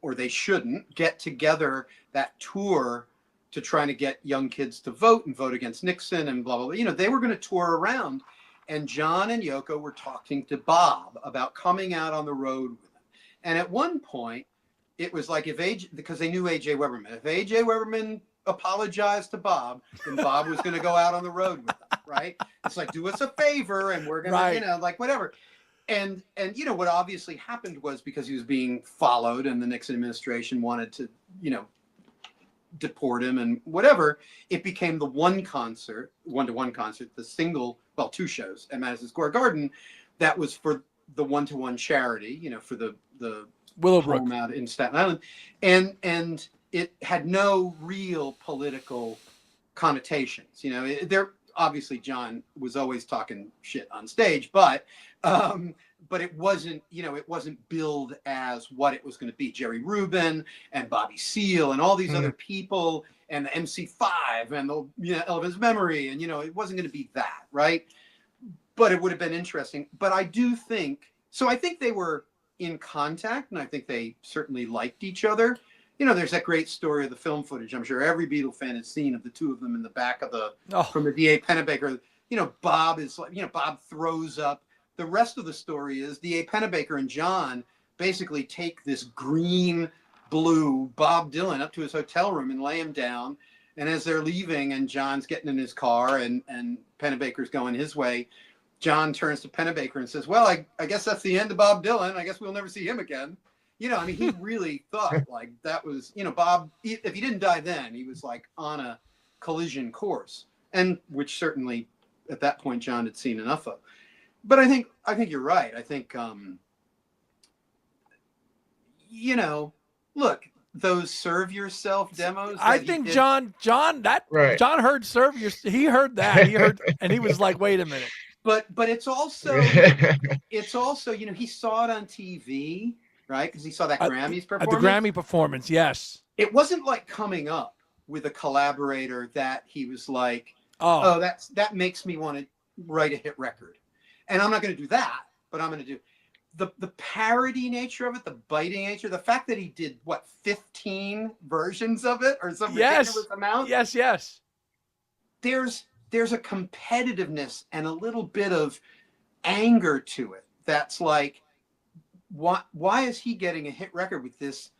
S3: or they shouldn't, get together that tour to try to get young kids to vote and vote against Nixon and blah, blah, blah. You know, they were going to tour around, and John and Yoko were talking to Bob about coming out on the road with him. And at one point, it was like, because they knew A.J. Weberman, if A.J. Weberman apologized to Bob, then Bob was going to go out on the road with them, right? It's like, do us a favor and we're going to, you know, like whatever. And you know, what obviously happened was, because he was being followed and the Nixon administration wanted to, you know, deport him and whatever, it became the one-to-one concert, the single, well, two shows at Madison Square Garden that was for the one-to-one charity, you know, for the
S1: Willowbrook
S3: home out in Staten Island. And it had no real political connotations. You know, there obviously John was always talking shit on stage, but it wasn't, you know, it wasn't billed as what it was going to be. Jerry Rubin and Bobby Seale and all these other people and the MC5 and the, you know, Elvis Memory, and, you know, it wasn't going to be that, right? But it would have been interesting. But I do think, so I think they were in contact, and I think they certainly liked each other. You know, there's that great story of the film footage, I'm sure every Beatle fan has seen, of the two of them in the back of from the D.A. Pennebaker. You know, Bob is like, you know, Bob throws up. The rest of the story is D.A. Pennebaker and John basically take this green, blue Bob Dylan up to his hotel room and lay him down. And as they're leaving and John's getting in his car and Pennebaker's going his way, John turns to Pennebaker and says, well, I guess that's the end of Bob Dylan. I guess we'll never see him again. You know, I mean, he really thought like that was, you know, Bob, if he didn't die then, he was like on a collision course, and which certainly at that point John had seen enough of. But I think you're right. I think, you know, look, those serve yourself demos.
S1: I think John heard serve your. He heard that. He heard, and he was like, wait a minute.
S3: But it's also, you know, he saw it on TV. Right, because he saw that Grammys performance.
S1: The Grammy performance, yes.
S3: It wasn't like coming up with a collaborator that he was like, oh, that makes me want to write a hit record. And I'm not going to do that, but I'm going to do the parody nature of it, the biting nature, the fact that he did, 15 versions of it or some ridiculous amount?
S1: Yes.
S3: there's a competitiveness and a little bit of anger to it that's like, why is he getting a hit record with this,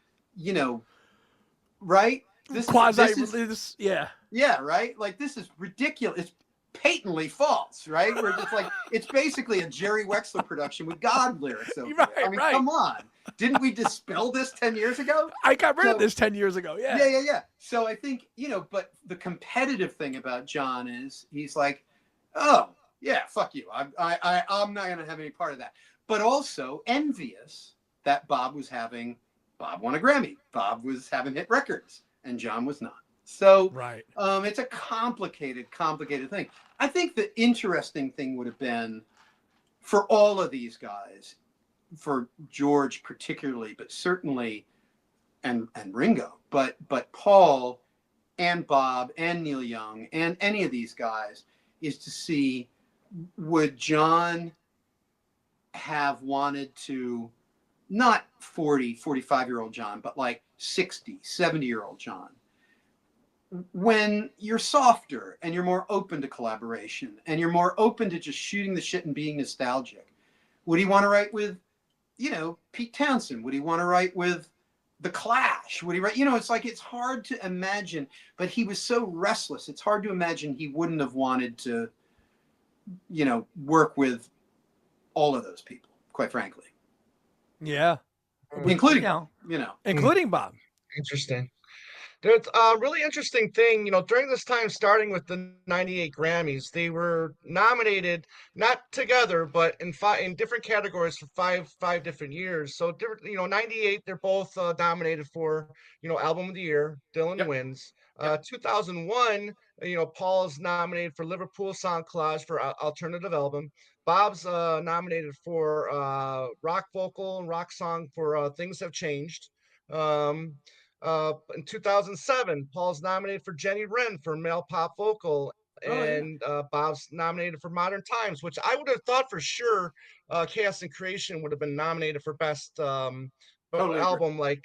S3: right? This
S1: Quasi-religious, yeah.
S3: Yeah, right? Like, this is ridiculous. It's patently false, right? Where it's like, it's basically a Jerry Wexler production with God lyrics over it. I mean, come on. Didn't we dispel this 10 years ago?
S1: I got rid of this 10 years ago, yeah.
S3: Yeah. So I think, but the competitive thing about John is he's like, oh, yeah, fuck you. I'm not going to have any part of that. But also envious that Bob won a Grammy. Bob was having hit records and John was not. So
S1: right.
S3: It's a complicated thing. I think the interesting thing would have been for all of these guys, for George particularly, but certainly, and Ringo, but Paul and Bob and Neil Young and any of these guys, is to see, would John have wanted to, not 45-year-old John, but like 60, 70-year-old John, when you're softer and you're more open to collaboration and you're more open to just shooting the shit and being nostalgic, would he want to write with, Pete Townsend? Would he want to write with The Clash? Would he write, it's like, it's hard to imagine, but he was so restless. It's hard to imagine he wouldn't have wanted to, work with all of those people, quite frankly.
S1: Yeah.
S3: Including
S1: Bob.
S2: Interesting. There's a really interesting thing, during this time, starting with the 98 Grammys, they were nominated, not together, but in different categories for five different years. So, 98, they're both nominated for, Album of the Year. Dylan wins. 2001, Paul's nominated for Liverpool Song Collage for Alternative Album. Bob's nominated for Rock Vocal and Rock Song for Things Have Changed. In 2007, Paul's nominated for Jenny Wren for Male Pop Vocal, and Bob's nominated for Modern Times, which I would have thought for sure Chaos and Creation would have been nominated for Best Album like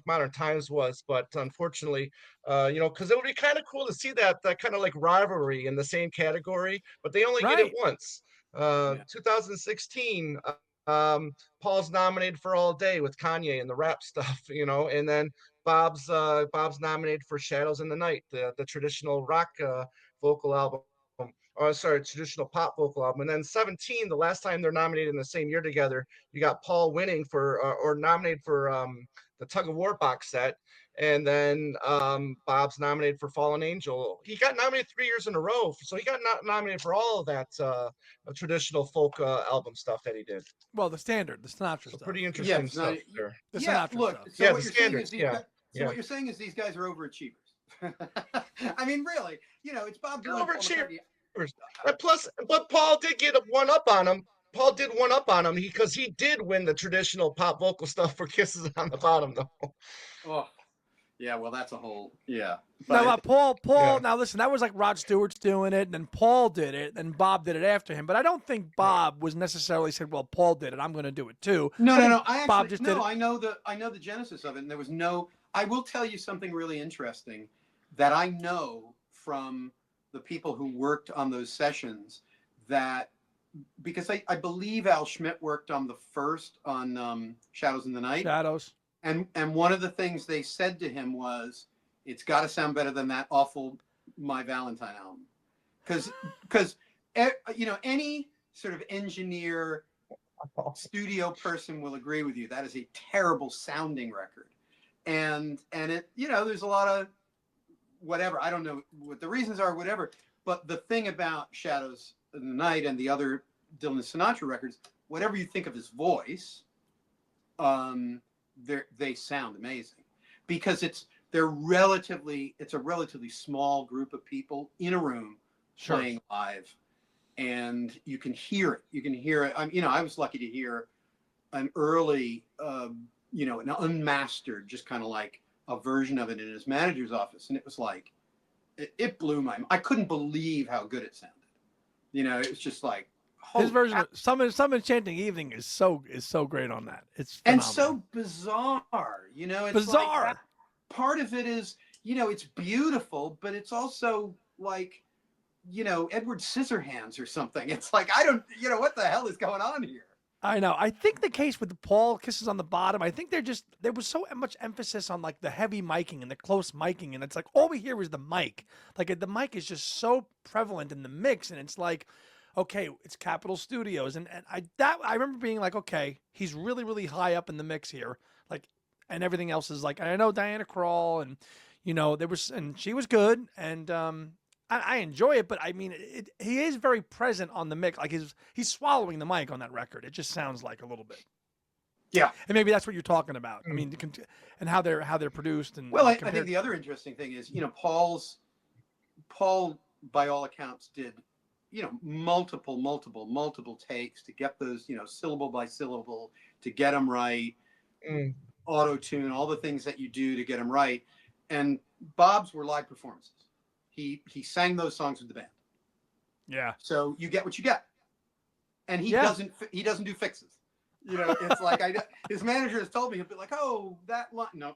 S2: Modern Times was, but unfortunately, because it would be kind of cool to see that kind of like Rivalry in the same category, but they only get it once. 2016. Paul's nominated for All Day with Kanye and the rap stuff, and then Bob's nominated for Shadows in the Night, the traditional rock vocal album. Traditional pop vocal album. And then 17, the last time they're nominated in the same year together, you got Paul winning for or nominated for the Tug of War box set. And then Bob's nominated for Fallen Angel. He got nominated 3 years in a row. So he got nominated for all of that traditional folk album stuff that he did.
S1: Well, the standard, the Sinatra stuff.
S2: Pretty interesting stuff there.
S1: The Sinatra
S3: look,
S1: stuff.
S3: So what you're saying is these guys are overachievers. I mean, really, it's Bob Dylan.
S2: Overachievers. But Paul did get one up on him. Paul did one up on him because he did win the traditional pop vocal stuff for Kisses on the Bottom, though.
S3: Oh, yeah. Well, that's a whole
S1: Now, Paul. Yeah. Now, listen, that was like Rod Stewart's doing it, and then Paul did it, and Bob did it after him. But I don't think Bob was necessarily said, "Well, Paul did it. I'm going to do it too."
S3: No.
S1: Bob just did it.
S3: I know the genesis of it, and there was no. I will tell you something really interesting that I know from the people who worked on those sessions, that because I believe Al Schmidt worked on the first on Shadows in the Night.
S1: Shadows.
S3: And one of the things they said to him was, it's got to sound better than that awful My Valentine album. Because any sort of engineer, studio person will agree with you. That is a terrible sounding record. And it, there's a lot of whatever. I don't know what the reasons are, whatever. But the thing about Shadows in the Night and the other Dylan Sinatra records, whatever you think of his voice, they sound amazing because it's a relatively small group of people in a room playing live, and you can hear it. You can hear it. I was lucky to hear an early, an unmastered, just kind of like a version of it in his manager's office, and it was like, it blew my mind. I couldn't believe how good it sounded. It was just like,
S1: his version of Some Enchanting Evening is so great on that. It's phenomenal.
S3: And so bizarre. It's
S1: bizarre.
S3: Like part of it is, it's beautiful, but it's also like Edward Scissorhands or something. It's like, I don't, what the hell is going on here?
S1: I know. I think the case with the Paul kisses on the bottom, I think there was so much emphasis on like the heavy miking and the close miking, and it's like all we hear is the mic. Like the mic is just so prevalent in the mix, and it's like, okay, it's Capitol Studios, and I remember being like, okay, he's really really high up in the mix here, like, and everything else is like, I know Diana Krall, and and she was good, and I enjoy it, but I mean, he is very present on the mic. Like he's swallowing the mic on that record. It just sounds like a little bit.
S3: Yeah,
S1: and maybe that's what you're talking about. I mean, and how they're produced. And
S3: well, I think the other interesting thing is, Paul, by all accounts, did multiple takes to get those, syllable by syllable, to get them right, auto tune, all the things that you do to get them right. And Bob's were live performances. He sang those songs with the band.
S1: Yeah.
S3: So you get what you get, and he doesn't do fixes. It's like his manager has told me, he'll be like, oh, that line, no,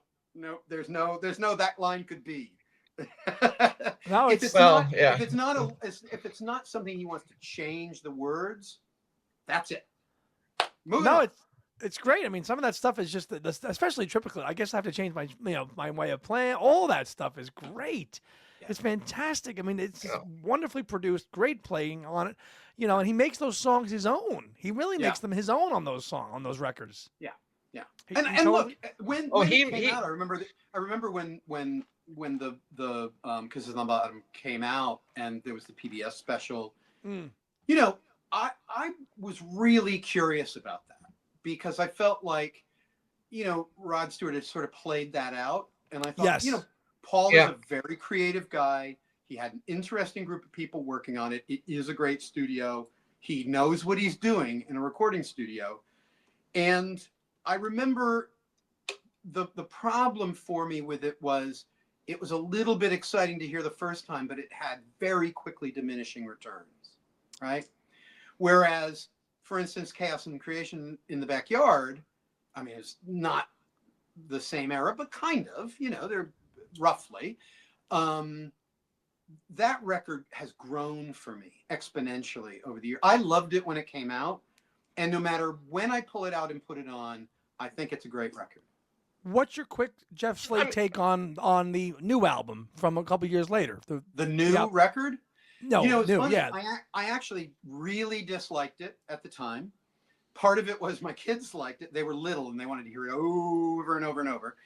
S3: there's no that line could be.
S1: No,
S3: if it's not something he wants to change the words, that's it.
S1: It's great. I mean, some of that stuff is just, especially Triplicate. I guess I have to change my way of playing. All that stuff is great. Yeah. It's fantastic. I mean, it's wonderfully produced, great playing on it. And he makes those songs his own. He really makes them his own on those records.
S3: Yeah, yeah. And look, when it came out, I remember when the Kisses on the Bottom came out, and there was the PBS special. I was really curious about that, because I felt like, Rod Stewart had sort of played that out. And I thought, Paul is a very creative guy. He had an interesting group of people working on it. It is a great studio. He knows what he's doing in a recording studio. And I remember the problem for me with it was a little bit exciting to hear the first time, but it had very quickly diminishing returns, right? Whereas, for instance, Chaos and Creation in the Backyard, I mean, it's not the same era, but kind of, they're roughly. That record has grown for me exponentially over the year. I loved it when it came out, and no matter when I pull it out and put it on, I think it's a great record.
S1: What's your quick Jeff Slate take on the new album from a couple years later?
S3: The new record?
S1: No,
S3: it's funny. I actually really disliked it at the time. Part of it was my kids liked it. They were little and they wanted to hear it over and over and over.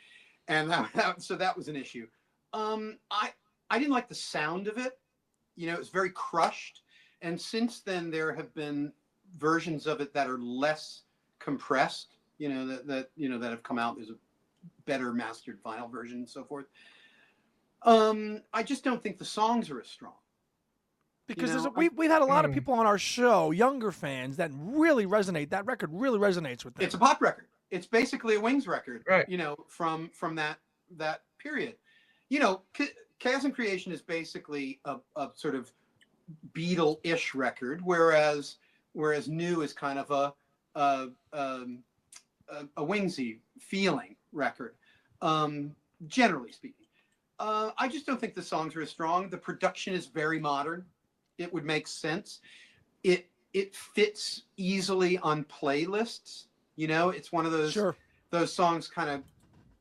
S3: And so that was an issue. I didn't like the sound of it. It was very crushed. And since then, there have been versions of it that are less compressed, that have come out. There's a better mastered vinyl version and so forth. I just don't think the songs are as strong.
S1: Because we've had a lot of people on our show, younger fans, that really resonate. That record really resonates with them.
S3: It's a pop record. It's basically a Wings record,
S2: right?
S3: From that period. Chaos and Creation is basically a sort of Beatle-ish record, whereas New is kind of a Wingsy feeling record, generally speaking. I just don't think the songs are as strong. The production is very modern. It would make sense. It fits easily on playlists. It's one of those songs kind of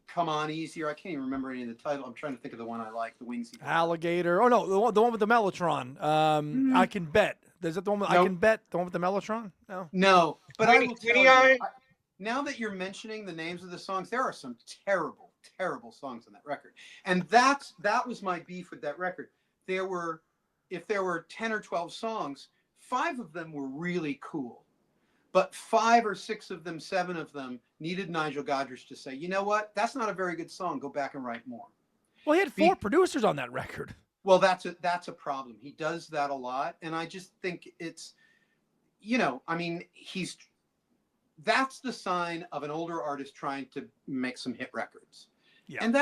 S3: come on easier. I can't even remember any of the title. I'm trying to think of the one I like, the Wingsy.
S1: Alligator. Oh no, the one with the Mellotron. I Can Bet. Is that the one with I Can Bet? The one with the Mellotron?
S3: No. But I will tell you, now that you're mentioning the names of the songs, there are some terrible, terrible songs on that record. And that was my beef with that record. If there were 10 or 12 songs, 5 of them were really cool. But 5 or 6 of them, 7 of them needed Nigel Godrich to say, you know what? That's not a very good song. Go back and write more.
S1: Well, he had 4 producers on that record.
S3: Well, that's a problem. He does that a lot. And I just think it's, that's the sign of an older artist trying to make some hit records. Yeah. And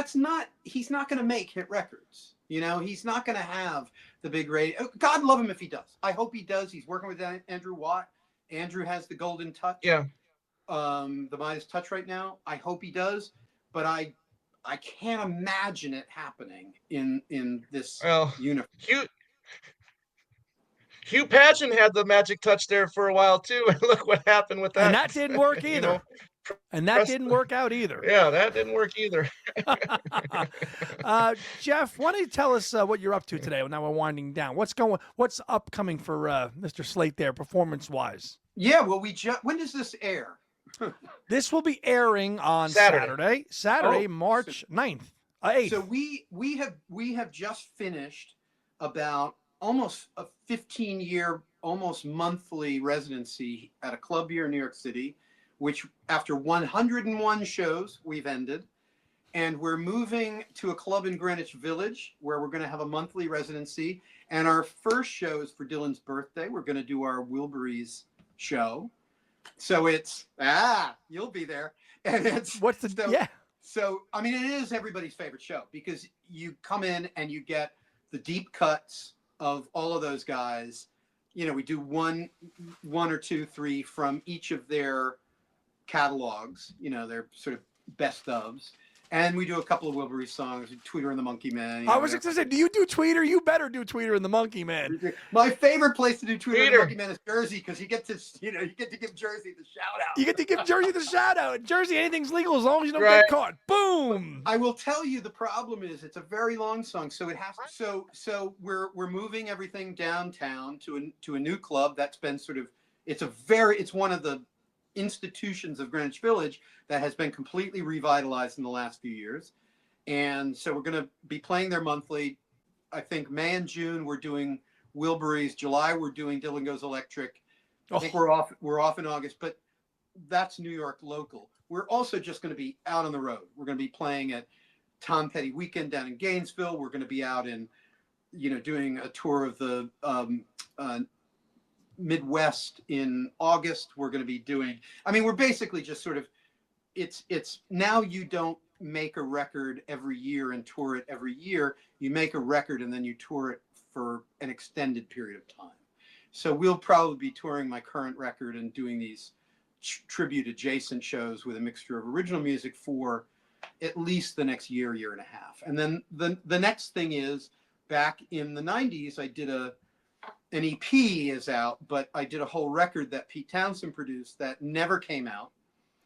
S3: he's not going to make hit records. He's not going to have the big radio. God love him if he does. I hope he does. He's working with Andrew Watt. Andrew has the golden touch.
S2: Yeah.
S3: The Midas touch right now. I hope he does. But I can't imagine it happening in this universe.
S2: Hugh Padgham had the magic touch there for a while too, and look what happened with that.
S1: And that didn't work either.
S2: You know,
S1: and that didn't work out either.
S2: Yeah, that didn't work either.
S1: Jeff, why don't you tell us what you're up to today? Now we're winding down. What's upcoming for Mr. Slate there, performance-wise?
S3: Yeah, well, when does this air?
S1: This will be airing on
S2: Saturday.
S1: March 9th. 8th.
S3: So we have just finished about almost a 15-year, almost monthly residency at a club here in New York City, which after 101 shows, we've ended. And we're moving to a club in Greenwich Village where we're going to have a monthly residency. And our first show is for Dylan's birthday. We're going to do our Wilburys show. So it's, you'll be there. And it's, So, I mean, it is everybody's favorite show because you come in and you get the deep cuts of all of those guys. You know, we do one or two, three from each of their catalogs, you know, their sort of best ofs. And we do a couple of Wilbury songs, Tweeter and the Monkey Man.
S1: I was going to say, do you do Tweeter? You better do Tweeter and the Monkey Man.
S3: My favorite place to do Tweeter and the Monkey Man is Jersey because you get to give Jersey the shout out.
S1: You get to give Jersey the shout out. In Jersey, anything's legal as long as you don't get caught. Boom.
S3: I will tell you the problem is it's a very long song, so it has to. So we're moving everything downtown to a new club that's been sort of it's one of the institutions of Greenwich Village that has been completely revitalized in the last few years. And so we're going to be playing there monthly. I think May and June we're doing Wilburys. July we're doing Dylan Goes Electric. I think we're off in August, but that's New York local. We're also just going to be out on the road. We're going to be playing at Tom Petty Weekend down in Gainesville. We're going to be out in, doing a tour of the Midwest in August. We're going to be doing, we're basically just sort of, it's now you don't make a record every year and tour it every year. You make a record and then you tour it for an extended period of time. So we'll probably be touring my current record and doing these tribute adjacent shows with a mixture of original music for at least the next year and a half. And then the next thing is back in the 90s, I did an EP is out, but I did a whole record that Pete Townsend produced that never came out.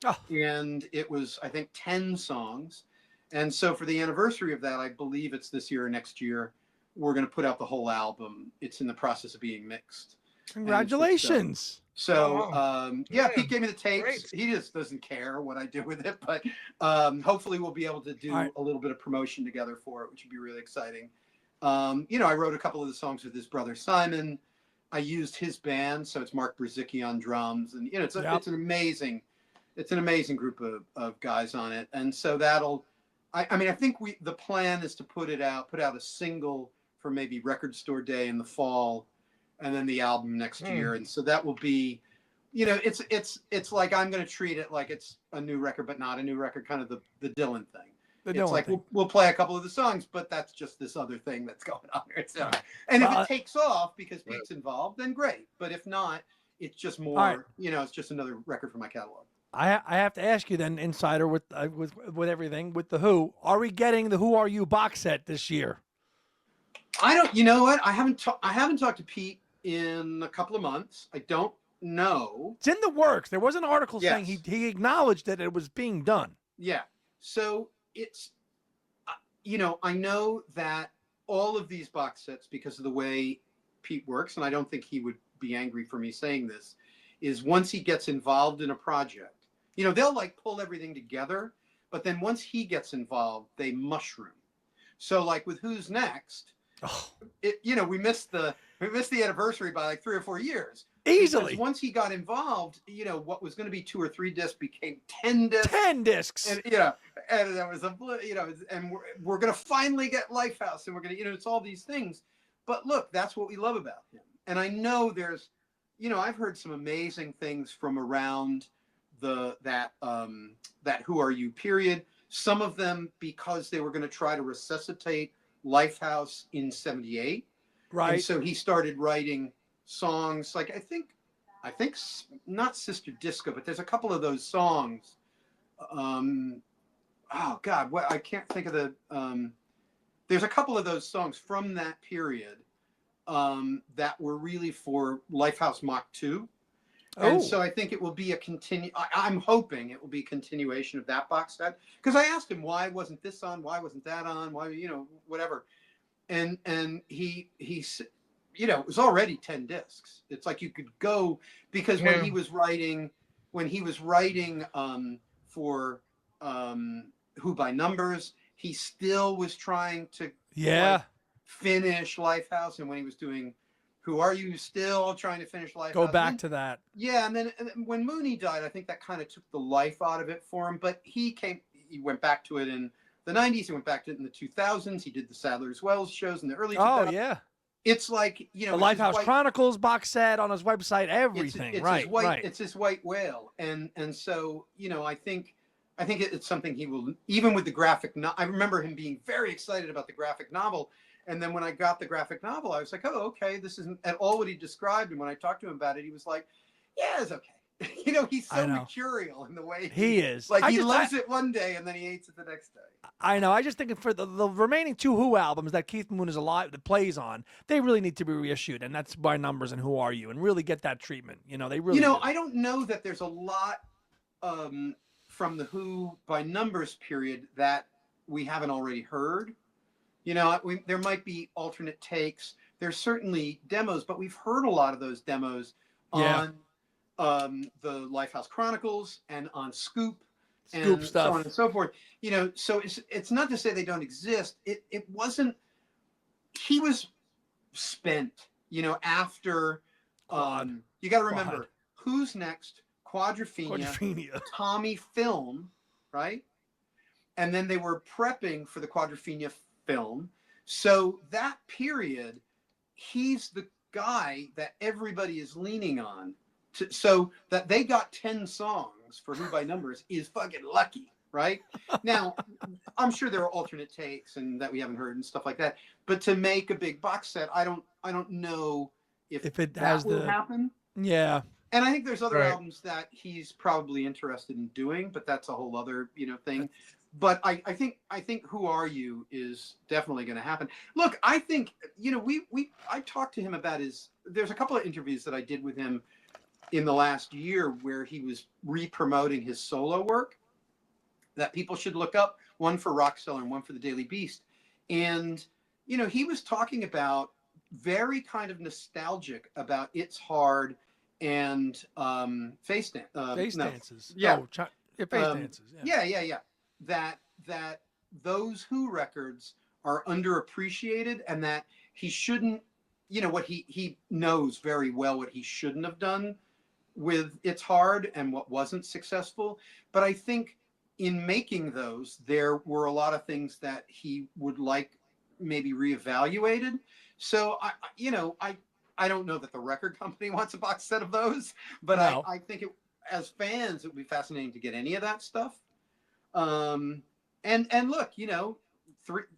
S3: Oh. And it was, I think, 10 songs. And so for the anniversary of that, I believe it's this year or next year, we're going to put out the whole album. It's in the process of being mixed.
S1: Congratulations.
S3: Pete gave me the tapes. Great. He just doesn't care what I do with it, but hopefully we'll be able to do a little bit of promotion together for it, which would be really exciting. I wrote a couple of the songs with his brother Simon. I used his band, so it's Mark Brzezicki on drums, and it's an amazing group of guys on it. And so I think the plan is to put out a single for maybe Record Store Day in the fall, and then the album next year. And so that will be, it's like I'm going to treat it like it's a new record, but not a new record, kind of the Dylan thing. It's like we'll play a couple of the songs, but that's just this other thing that's going on here. So, and if it takes off because Pete's involved, then great. But if not, it's just more, it's just another record for my catalog.
S1: I have to ask you then, Insider, with everything, with the Who, are we getting the Who Are You box set this year?
S3: I don't. You know what? I haven't talked to Pete in a couple of months. I don't know.
S1: It's in the works. There was an article saying he acknowledged that it was being done.
S3: Yeah. So it's, I know that all of these box sets, because of the way Pete works, and I don't think he would be angry for me saying this, is once he gets involved in a project, they'll like pull everything together, but then once he gets involved, they mushroom. So like with Who's Next, we missed the anniversary by like 3 or 4 years.
S1: Easily.
S3: Because once he got involved, what was going to be 2 or 3 discs became 10 discs.
S1: 10 discs.
S3: And and that was and we're going to finally get Lifehouse, and we're going to, it's all these things. But look, that's what we love about him. And I know there's, I've heard some amazing things from around that Who Are You period. Some of them because they were going to try to resuscitate Lifehouse in 78.
S1: Right.
S3: And so he started writing songs like I think not Sister Disco, but there's a couple of those songs. I can't think of the. There's a couple of those songs from that period that were really for Lifehouse Mach 2.
S1: Oh.
S3: And so I think it will be I'm hoping it will be a continuation of that box set. Because I asked him, why wasn't this on? Why wasn't that on? Why, whatever. And he it was already 10 discs. It's like you could go, because when he was writing for Who by Numbers, he still was trying to finish Lifehouse. And when he was doing Who Are You, still trying to finish Lifehouse.
S1: Go back to that.
S3: Yeah, and then when Mooney died, I think that kind of took the life out of it for him. But he went back to it in the 90s. He went back to it in the 2000s. He did the Sadler's Wells shows in the early 2000s.
S1: Oh, yeah.
S3: It's like,
S1: the Lifehouse Chronicles box set on his website, everything.
S3: It's his white whale. And so, I think it's something he will, even with the graphic novel. I remember him being very excited about the graphic novel. And then when I got the graphic novel, I was like, oh, okay, this isn't at all what he described. And when I talked to him about it, he was like, yeah, it's okay. He's so mercurial in the way
S1: he is.
S3: Like, he loves it one day and then he hates it the next day.
S1: I know. I just think for the remaining 2 Who albums that Keith Moon is alive that plays on, they really need to be reissued, and that's By Numbers and Who Are You, and really get that treatment. They really.
S3: I don't know that there's a lot from the Who By Numbers period that we haven't already heard. There might be alternate takes. There's certainly demos, but we've heard a lot of those demos on the Lifehouse Chronicles and on Scoop and
S1: stuff,
S3: so on and so forth. So it's not to say they don't exist. It wasn't. He was spent. After you got to remember Who's Next, Quadrophenia, Tommy Film, right? And then they were prepping for the Quadrophenia film. So that period, he's the guy that everybody is leaning on. So that they got 10 songs for Who by Numbers is fucking lucky, right? Now, I'm sure there are alternate takes and that we haven't heard and stuff like that. But to make a big box set, I don't know if it will happen.
S1: Yeah.
S3: And I think there's other albums that he's probably interested in doing, but that's a whole other thing. But I think Who Are You is definitely going to happen. Look, I think I talked to him about there's a couple of interviews that I did with him in the last year where he was re-promoting his solo work that people should look up, one for Rockseller and one for the Daily Beast. And he was talking about very kind of nostalgic about It's Hard and Face Dances. Yeah.
S1: Face Dances.
S3: Yeah. That those Who records are underappreciated, and that he shouldn't, what he knows very well what he shouldn't have done with It's Hard and what wasn't successful. But I think in making those, there were a lot of things that he would like maybe reevaluated. So I don't know that the record company wants a box set of those, but no. I think as fans, it would be fascinating to get any of that stuff. And look, for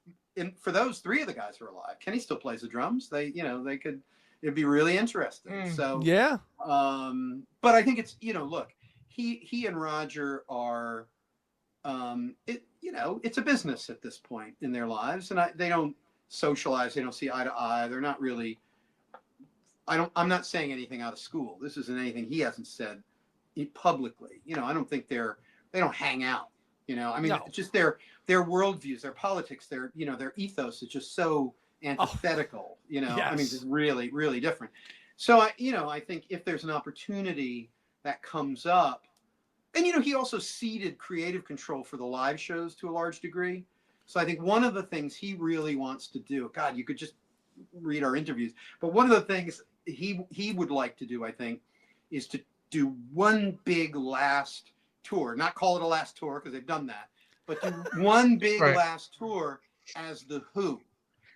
S3: those 3 of the guys who are alive, Kenny still plays the drums. They could, it'd be really interesting. So
S1: yeah.
S3: But I think it's, look, he and Roger are, it's a business at this point in their lives, and they don't socialize. They don't see eye to eye. They're not really. I'm not saying anything out of school. This isn't anything he hasn't said publicly. I don't think they don't hang out. It's just their worldviews, their politics, their ethos is just so antithetical.
S1: Yes.
S3: It's really, really different. So I think if there's an opportunity that comes up, and he also ceded creative control for the live shows to a large degree. So I think one of the things he really wants to do, God, you could just read our interviews, but one of the things he would like to do, I think, is to do one big last tour, not call it a last tour because they've done that, but do one big last tour as the Who,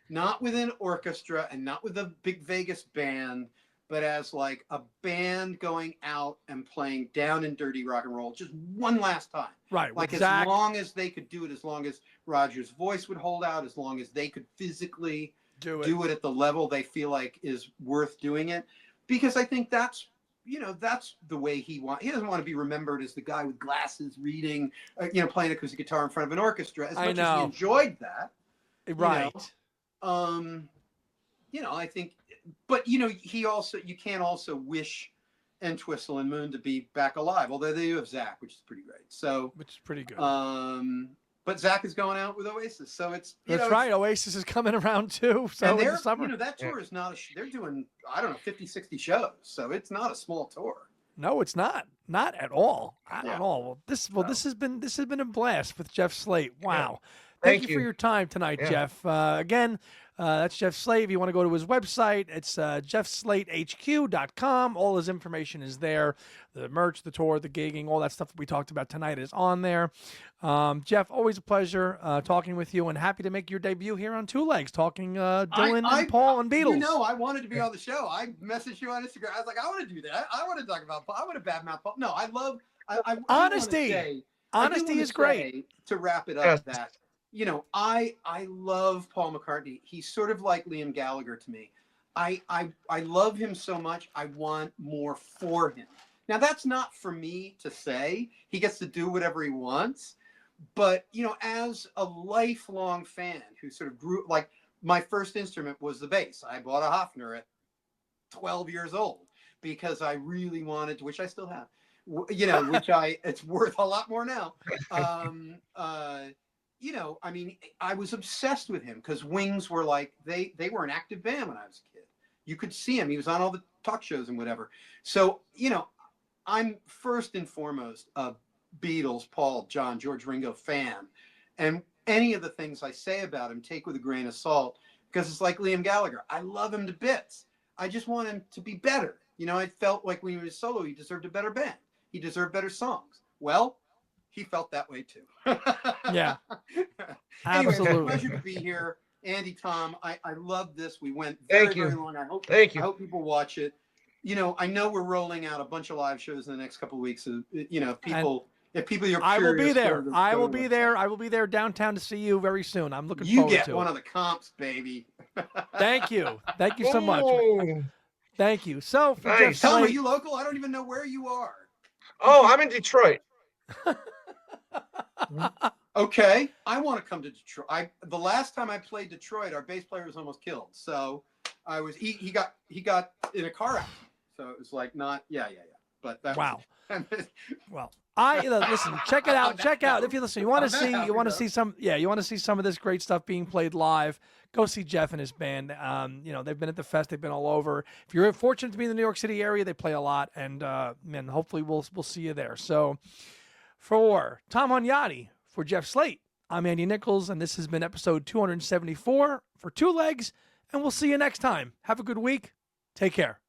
S3: not with an orchestra and not with a big Vegas band, but as like a band going out and playing down and dirty rock and roll just one last time.
S1: Right.
S3: Like as long as they could do it, as long as Roger's voice would hold out, as long as they could physically do it at the level they feel like is worth doing it. Because I think that's the way he doesn't want to be remembered as the guy with glasses reading, playing acoustic guitar in front of an orchestra. As much as he enjoyed that.
S1: Right.
S3: I think but you know, you can't also wish Entwistle and Moon to be back alive, although they do have Zach, which is pretty great. So,
S1: which is pretty good.
S3: But Zach is going out with Oasis, so it's
S1: that's right. Oasis is coming around too. So
S3: and
S1: in the summer,
S3: you know, that tour is not. They're doing, I don't know, 50, 60 shows, so it's not a small tour.
S1: No, it's not. Not at all. Not at all. Well, this has been a blast with Jeff Slate. Wow.
S2: Yeah.
S1: Thank you for your time tonight, Jeff. Again, that's Jeff Slate. If you want to go to his website, it's jeffslatehq.com. All his information is there. The merch, the tour, the gigging, all that stuff that we talked about tonight is on there. Jeff, always a pleasure talking with you, and happy to make your debut here on Two Legs, talking Dylan and Paul and Beatles.
S3: You know, I wanted to be on the show. I messaged you on Instagram. I was like, I want to do that. I want to talk about Paul. I want to badmouth Paul. No, I love
S1: honesty. Honesty is great.
S3: To wrap it up, that you know, I love Paul McCartney. He's sort of like Liam Gallagher to me. I love him so much. I want more for him. Now, that's not for me to say. He gets to do whatever he wants. But, you know, as a lifelong fan who sort of grew, like my first instrument was the bass. I bought a Hofner at 12 years old because I really wanted to, which I still have, you know, it's worth a lot more now. You know, I mean, I was obsessed with him because Wings were like, they were an active band when I was a kid. You could see him. He was on all the talk shows and whatever. So, you know, I'm first and foremost a Beatles, Paul, John, George, Ringo fan. And any of the things I say about him, take with a grain of salt, because it's like Liam Gallagher. I love him to bits. I just want him to be better. You know, I felt like when he was solo, he deserved a better band. He deserved better songs. Well, he felt that way too.
S1: Yeah,
S3: anyway,
S1: absolutely.
S3: It's a pleasure to be here. Andy, Tom, I love this. We went very long. I hope people watch it. You know, I know we're rolling out a bunch of live shows in the next couple of weeks. So, you know, if people are curious,
S1: I will be there. I will be there. I will be there downtown to see you very soon. I'm looking forward to it.
S3: You get one of the comps, baby.
S1: Thank you. Thank you so much. Thank you. So, for
S2: Nice.
S1: Jeff Slate,
S3: Tom, are you local? I don't even know where you are.
S2: Oh, I'm in Detroit.
S3: Okay, I want to come to Detroit. The last time I played Detroit, our bass player was almost killed. So I was he got in a car accident. So it was like not But that
S1: wow.
S3: Was,
S1: well, listen, check it out. Check out if you listen. You want to see some of this great stuff being played live. Go see Jeff and his band. You know, they've been at the fest. They've been all over. If you're fortunate to be in the New York City area, they play a lot, and man, hopefully we'll see you there. So, for Tom Hunyadi, for Jeff Slate, I'm Andy Nichols, and this has been episode 274 for Two Legs, and we'll see you next time. Have a good week. Take care.